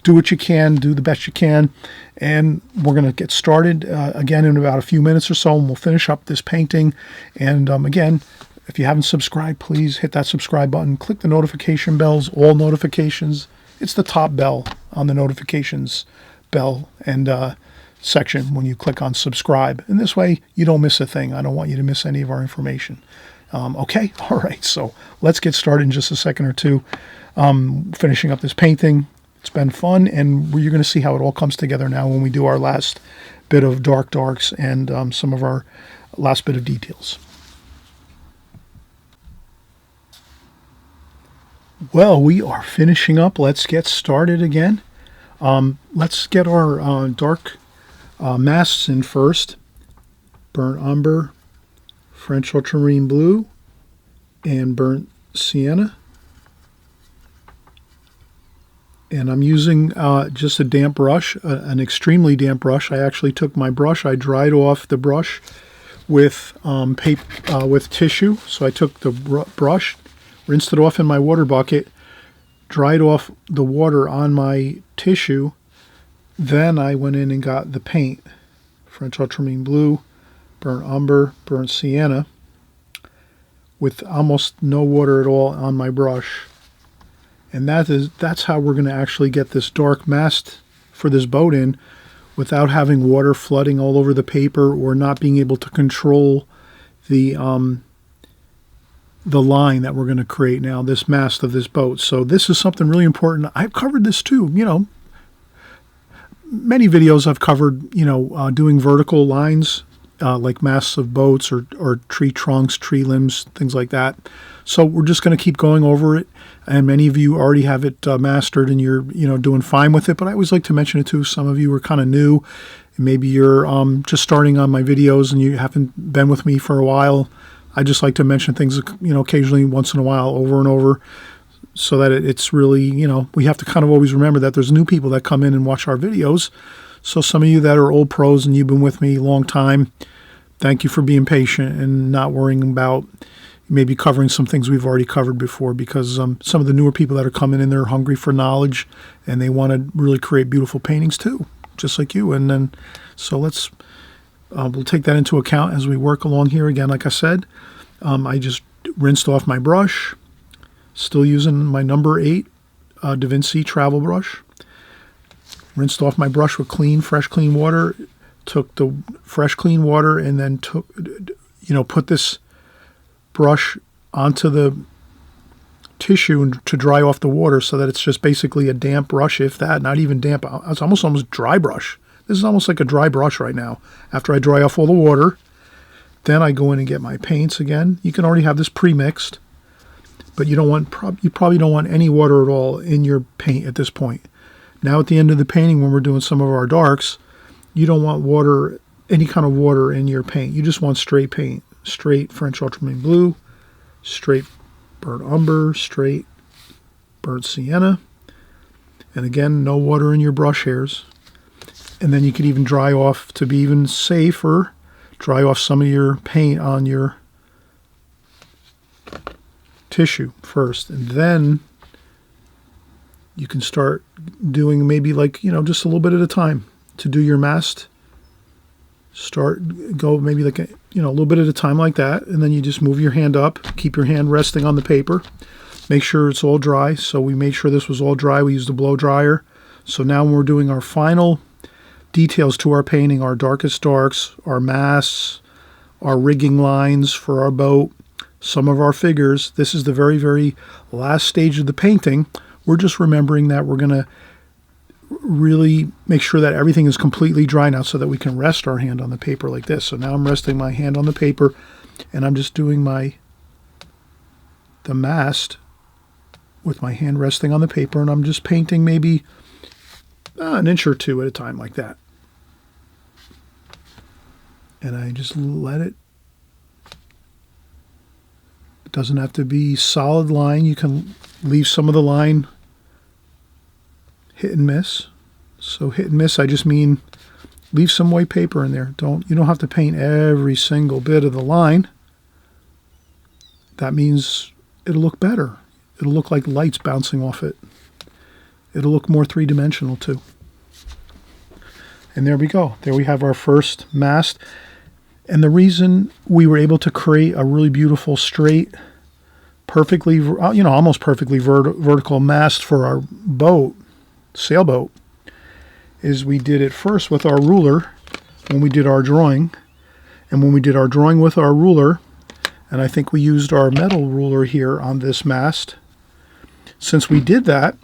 Do what you can. Do the best you can. And we're going to get started again in about a few minutes or so, and we'll finish up this painting. And again, if you haven't subscribed, please hit that subscribe button. Click the notification bells, all notifications. It's the top bell on the notifications bell and section when you click on subscribe. And this way, you don't miss a thing. I don't want you to miss any of our information. Okay? All right. So let's get started in just a second or two, finishing up this painting. It's been fun, and you're going to see how it all comes together now when we do our last bit of darks and some of our last bit of details. Well, we are finishing up. Let's get started again. Let's get our dark masks in first. Burnt umber, French ultramarine blue, and burnt sienna. And I'm using just a damp brush, an extremely damp brush. I actually took my brush, I dried off the brush with with tissue. So I took the brush, rinsed it off in my water bucket, dried off the water on my tissue. Then I went in and got the paint, French ultramarine blue, burnt umber, burnt sienna, with almost no water at all on my brush. And that's how we're going to actually get this dark mask for this boat in without having water flooding all over the paper or not being able to control the line that we're going to create now, this mast of this boat. So this is something really important. I've covered this too, many videos I've covered, doing vertical lines, like masts of boats or tree trunks, tree limbs, things like that. So we're just going to keep going over it. And many of you already have it mastered and you're, doing fine with it. But I always like to mention it too. Some of you are kind of new. Maybe you're just starting on my videos and you haven't been with me for a while. I just like to mention things, occasionally once in a while, over and over, so that it's really, we have to kind of always remember that there's new people that come in and watch our videos. So some of you that are old pros and you've been with me a long time, thank you for being patient and not worrying about maybe covering some things we've already covered before, because some of the newer people that are coming in, they're hungry for knowledge and they want to really create beautiful paintings too, just like you. And then, so we'll take that into account as we work along here. Again, like I said, I just rinsed off my brush, still using my number 8 Da Vinci travel brush. Rinsed off my brush with fresh clean water, took the fresh clean water and then put this brush onto the tissue to dry off the water so that it's just basically a damp brush, if that, not even damp. It's almost dry brush. This is almost like a dry brush right now. After I dry off all the water, then I go in and get my paints again. You can already have this pre-mixed, but you probably don't want any water at all in your paint at this point. Now at the end of the painting, when we're doing some of our darks, you don't want water, any kind of water in your paint. You just want straight paint, straight French ultramarine blue, straight burnt umber, straight burnt sienna, and again, no water in your brush hairs. And then you can even dry off, to be even safer, dry off some of your paint on your tissue first, and then you can start doing maybe just a little bit at a time to do your mast. Go maybe a little bit at a time like that, and then you just move your hand up, keep your hand resting on the paper, make sure it's all dry. So we made sure this was all dry. We used a blow dryer. So now when we're doing our final details to our painting, our darkest darks, our masts, our rigging lines for our boat, some of our figures, this is the very, very last stage of the painting. We're just remembering that we're going to really make sure that everything is completely dry now so that we can rest our hand on the paper like this. So now I'm resting my hand on the paper and I'm just doing the mast with my hand resting on the paper, and I'm just painting maybe an inch or two at a time like that. And I just let it. It doesn't have to be solid line. You can leave some of the line hit and miss. So hit and miss, I just mean leave some white paper in there. You don't have to paint every single bit of the line. That means it'll look better. It'll look like lights bouncing off it. It'll look more three-dimensional too. And there we go. There we have our first mast. And the reason we were able to create a really beautiful straight, perfectly, almost perfectly vertical mast for our boat, sailboat, is we did it first with our ruler when we did our drawing. And when we did our drawing with our ruler, and I think we used our metal ruler here on this mast, since we did that,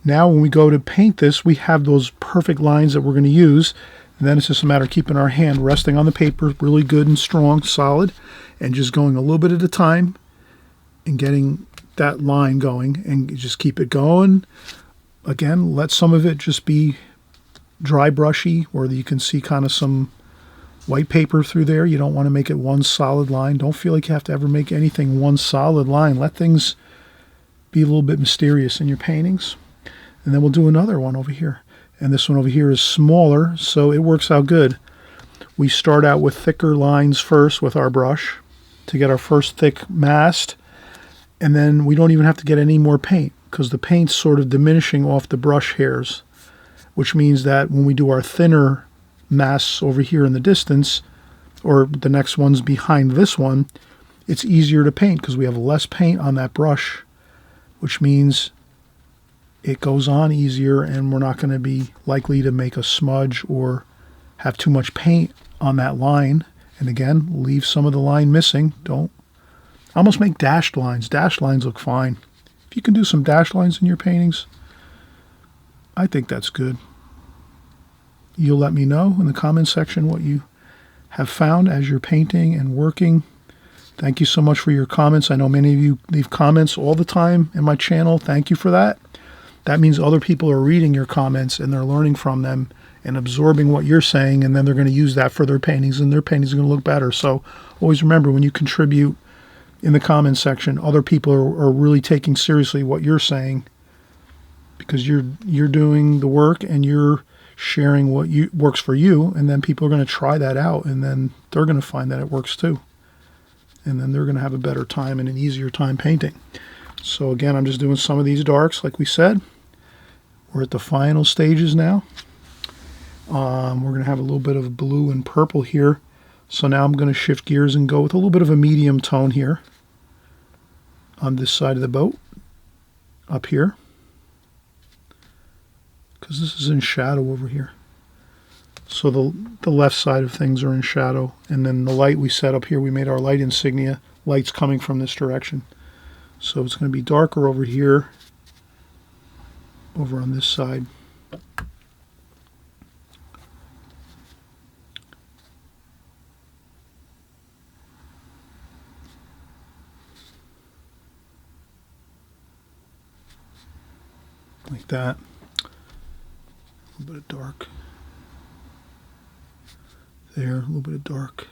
now when we go to paint this, we have those perfect lines that we're going to use. And then it's just a matter of keeping our hand resting on the paper really good and strong, solid, and just going a little bit at a time and getting that line going, and just keep it going. Again, let some of it just be dry brushy, where you can see kind of some white paper through there. You don't want to make it one solid line. Don't feel like you have to ever make anything one solid line. Let things be a little bit mysterious in your paintings. And then we'll do another one over here. And this one over here is smaller, so it works out good. We start out with thicker lines first with our brush to get our first thick mast. And then we don't even have to get any more paint, because the paint's sort of diminishing off the brush hairs, which means that when we do our thinner masts over here in the distance, or the next one's behind this one, it's easier to paint because we have less paint on that brush, which means it goes on easier, and we're not going to be likely to make a smudge or have too much paint on that line. And again, leave some of the line missing. Don't almost make dashed lines. Dashed lines look fine. If you can do some dashed lines in your paintings, I think that's good. You'll let me know in the comment section what you have found as you're painting and working. Thank you so much for your comments. I know many of you leave comments all the time in my channel. Thank you for that. That means other people are reading your comments and they're learning from them and absorbing what you're saying, and then they're going to use that for their paintings, and their paintings are going to look better. So always remember, when you contribute in the comments section, other people are really taking seriously what you're saying, because you're doing the work and you're sharing what works for you, and then people are going to try that out, and then they're going to find that it works too. And then they're going to have a better time and an easier time painting. So again, I'm just doing some of these darks like we said. We're at the final stages now. We're going to have a little bit of blue and purple here. So now I'm going to shift gears and go with a little bit of a medium tone here on this side of the boat, up here. because this is in shadow over here. So the left side of things are in shadow, and then the light we set up here, we made our light insignia. Light's coming from this direction. So it's going to be darker over here, over on this side. Like that. A little bit of dark there, a little bit of dark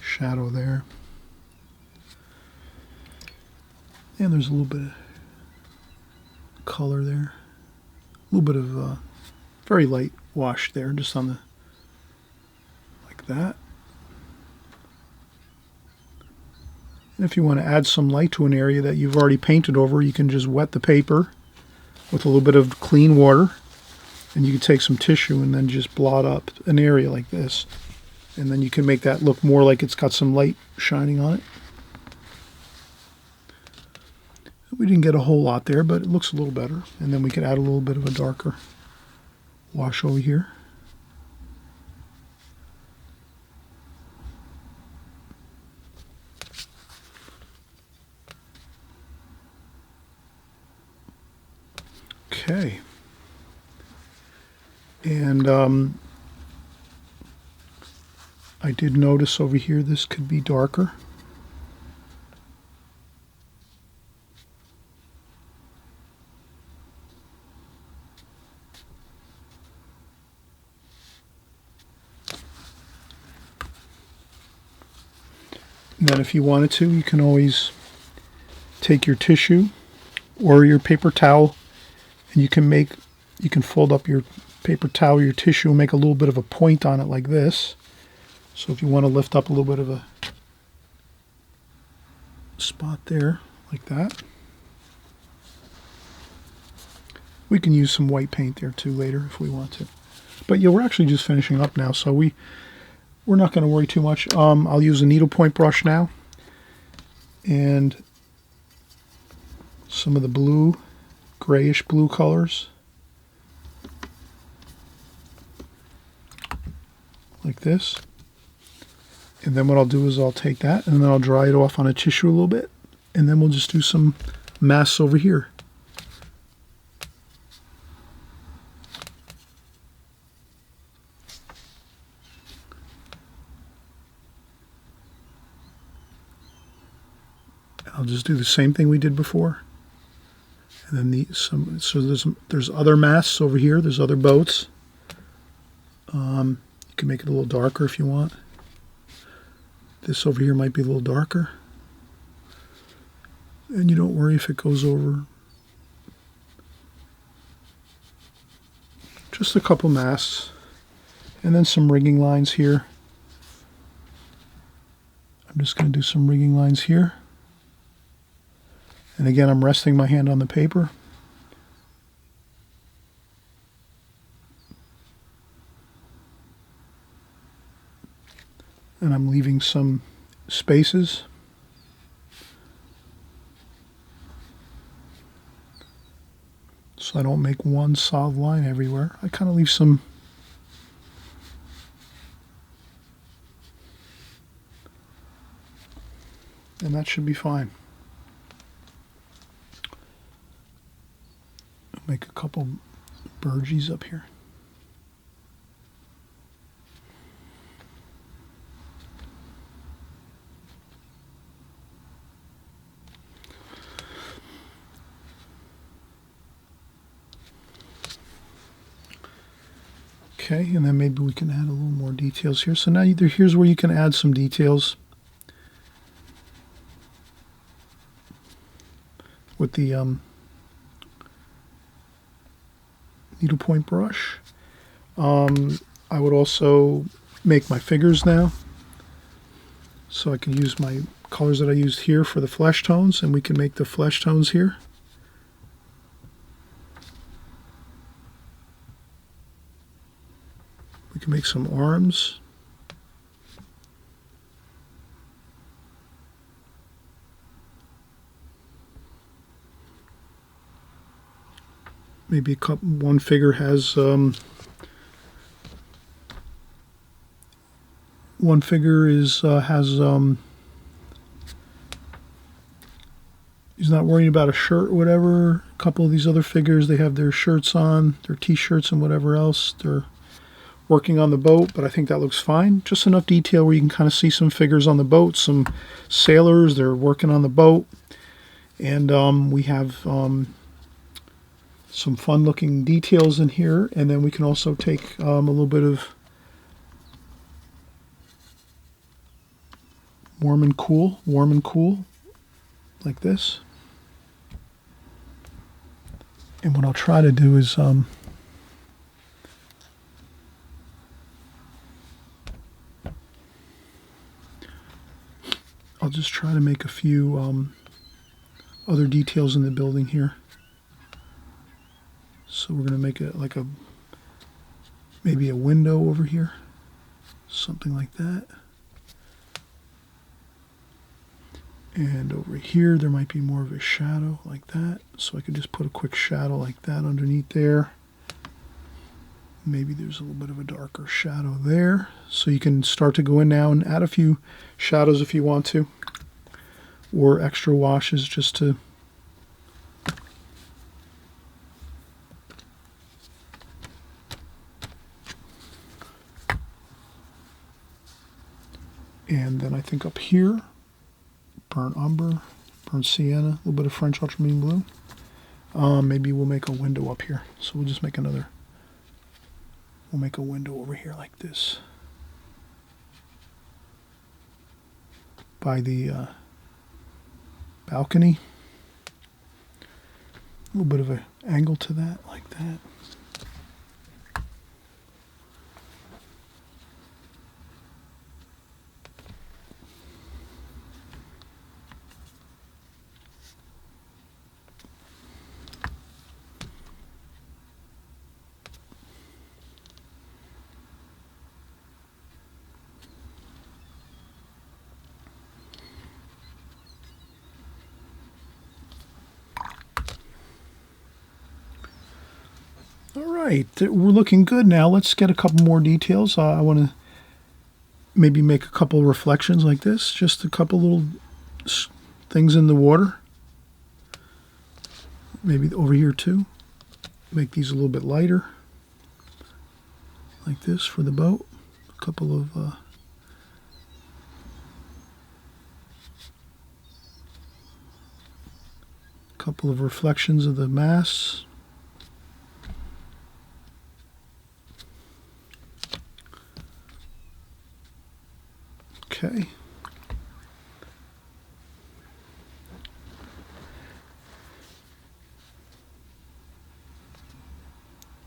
shadow there. And there's a little bit of color there. A little bit of very light wash there, just on the, like that. And if you want to add some light to an area that you've already painted over, you can just wet the paper with a little bit of clean water, and you can take some tissue and then just blot up an area like this, and then you can make that look more like it's got some light shining on it. We didn't get a whole lot there, but it looks a little better. And then we can add a little bit of a darker wash over here. Okay. And I did notice over here this could be darker. And then if you wanted to, you can always take your tissue or your paper towel, and you can fold up your paper towel, your tissue, and make a little bit of a point on it like this. So if you want to lift up a little bit of a spot there, like that. We can use some white paint there too later if we want to. But yeah, we're actually just finishing up now, so we're not going to worry too much. I'll use a needlepoint brush now, and some of the blue, grayish blue colors, like this. And then what I'll do is I'll take that and then I'll dry it off on a tissue a little bit, and then we'll just do some masks over here. I'll just do the same thing we did before. And then there's other masks over here. There's other boats. You can make it a little darker if you want. This over here might be a little darker. And you don't worry if it goes over. Just a couple masks. And then some rigging lines here. I'm just going to do some rigging lines here. And again, I'm resting my hand on the paper. And I'm leaving some spaces. So I don't make one solid line everywhere. I kind of leave some. And that should be fine. Make a couple burgees up here. Okay, and then maybe we can add a little more details here. So now here's where you can add some details with the needlepoint brush. I would also make my figures now, so I can use my colors that I used here for the flesh tones, and we can make the flesh tones here. We can make some arms. maybe a couple, one figure has one figure is he's not worrying about a shirt or whatever. A couple of these other figures, they have their shirts on, their t-shirts and whatever else. They're working on the boat, but I think that looks fine. Just enough detail where you can kind of see some figures on the boat, some sailors, they're working on the boat. And we have some fun looking details in here. And then we can also take a little bit of warm and cool, like this. And what I'll try to do is I'll just try to make a few other details in the building here. So we're going to make it like maybe a window over here, something like that. And over here there might be more of a shadow like that. So I could just put a quick shadow like that underneath there. Maybe there's a little bit of a darker shadow there. So you can start to go in now and add a few shadows if you want to, or extra washes just to and then I think up here, burnt umber, burnt sienna, a little bit of French ultramarine blue. Maybe we'll make a window up here. So we'll just make we'll make a window over here like this. By the balcony. A little bit of an angle to that, like that. All right, we're looking good now. Let's get a couple more details. I want to maybe make a couple of reflections like this, just a couple little things in the water. Maybe over here too. Make these a little bit lighter, like this for the boat. A couple of reflections of the masts. Okay.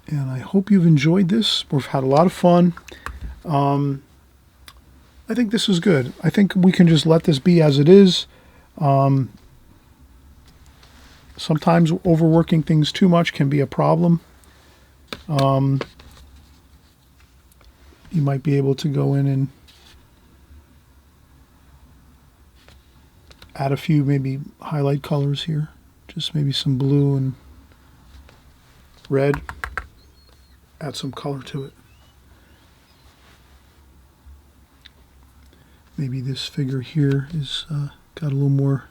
And I hope you've enjoyed this. We've had a lot of fun. I think this is good. I think we can just let this be as it is. Sometimes overworking things too much can be a problem. You might be able to go in and add a few maybe highlight colors here. Just maybe some blue and red. Add some color to it. Maybe this figure here is got a little more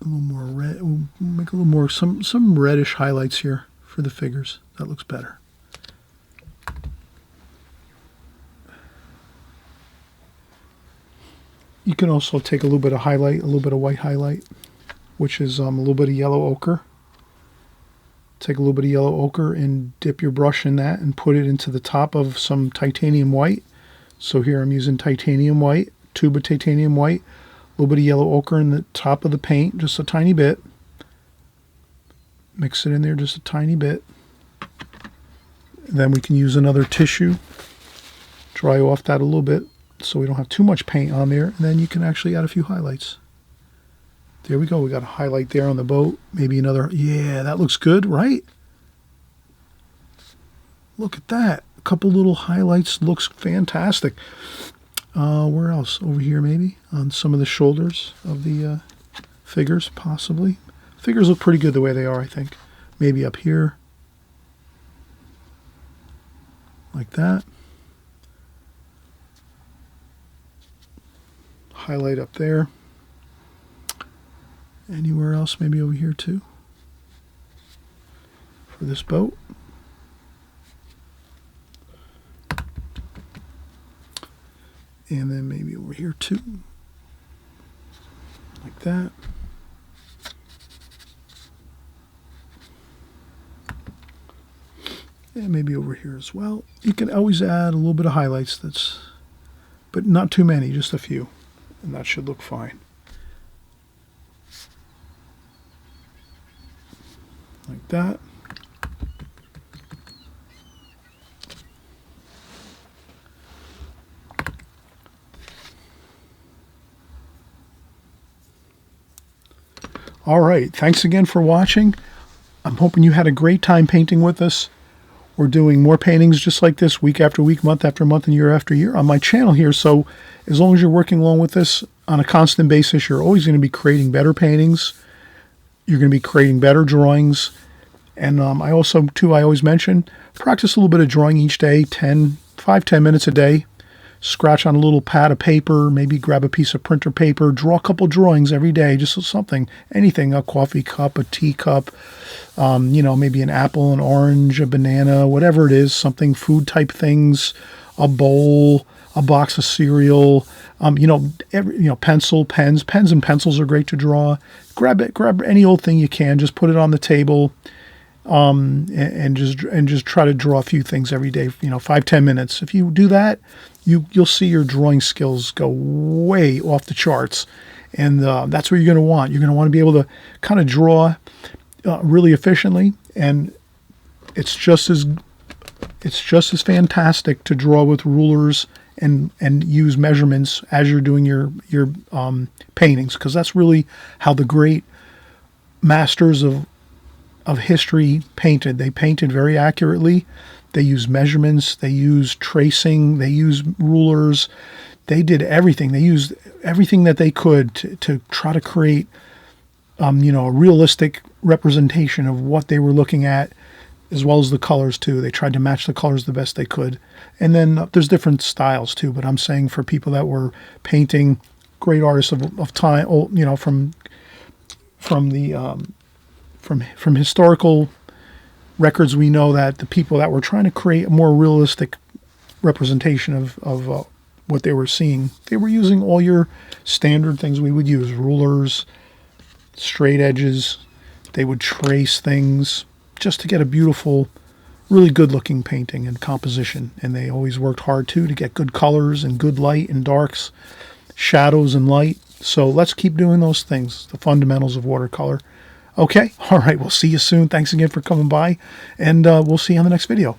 red. We'll make a little more some reddish highlights here for the figures. That looks better. You can also take a little bit of highlight, a little bit of white highlight, which is a little bit of yellow ochre. Take a little bit of yellow ochre and dip your brush in that and put it into the top of some titanium white. So here I'm using titanium white, tube of titanium white, a little bit of yellow ochre in the top of the paint, just a tiny bit. Mix it in there just a tiny bit. Then we can use another tissue, dry off that a little bit, so we don't have too much paint on there, and then you can actually add a few highlights. There we go. We got a highlight there on the boat. Maybe another. Yeah, that looks good, right? Look at that. A couple little highlights. Looks fantastic. Where else? Over here maybe? On some of the shoulders of the figures, possibly. Figures look pretty good the way they are, I think. Maybe up here. Like that. Highlight up there. Anywhere else? Maybe over here too. For this boat. And then maybe over here too. Like that. And maybe over here as well. You can always add a little bit of highlights, but not too many, just a few. And that should look fine. Like that. All right, thanks again for watching. I'm hoping you had a great time painting with us. We're doing more paintings just like this week after week, month after month, and year after year on my channel here. So as long as you're working along with us on a constant basis, you're always going to be creating better paintings. You're going to be creating better drawings. And I also, too, I always mention, practice a little bit of drawing each day, 5-10 minutes a day. Scratch on a little pad of paper, maybe grab a piece of printer paper, draw a couple drawings every day, just something, anything, a coffee cup, a tea cup, maybe an apple, an orange, a banana, whatever it is, something, food type things, a bowl, a box of cereal, pencil, pens and pencils are great to draw. Grab any old thing you can, just put it on the table. And just try to draw a few things every day, 5-10 minutes. If you do that, you'll see your drawing skills go way off the charts. And that's what you're going to want. You're going to want to be able to kind of draw really efficiently. And it's just as fantastic to draw with rulers and use measurements as you're doing your paintings, because that's really how the great masters of history painted. They painted very accurately. They used measurements. They used tracing. They used rulers. They did everything. They used everything that they could to try to create, a realistic representation of what they were looking at, as well as the colors too. They tried to match the colors the best they could. And then there's different styles too. But I'm saying for people that were painting, great artists of time, from historical records, we know that the people that were trying to create a more realistic representation of what they were seeing, they were using all your standard things we would use: rulers, straight edges. They would trace things just to get a beautiful, really good-looking painting and composition. And they always worked hard, too, to get good colors and good light and darks, shadows and light. So let's keep doing those things, the fundamentals of watercolor. Okay, all right, we'll see you soon. Thanks again for coming by, and we'll see you on the next video.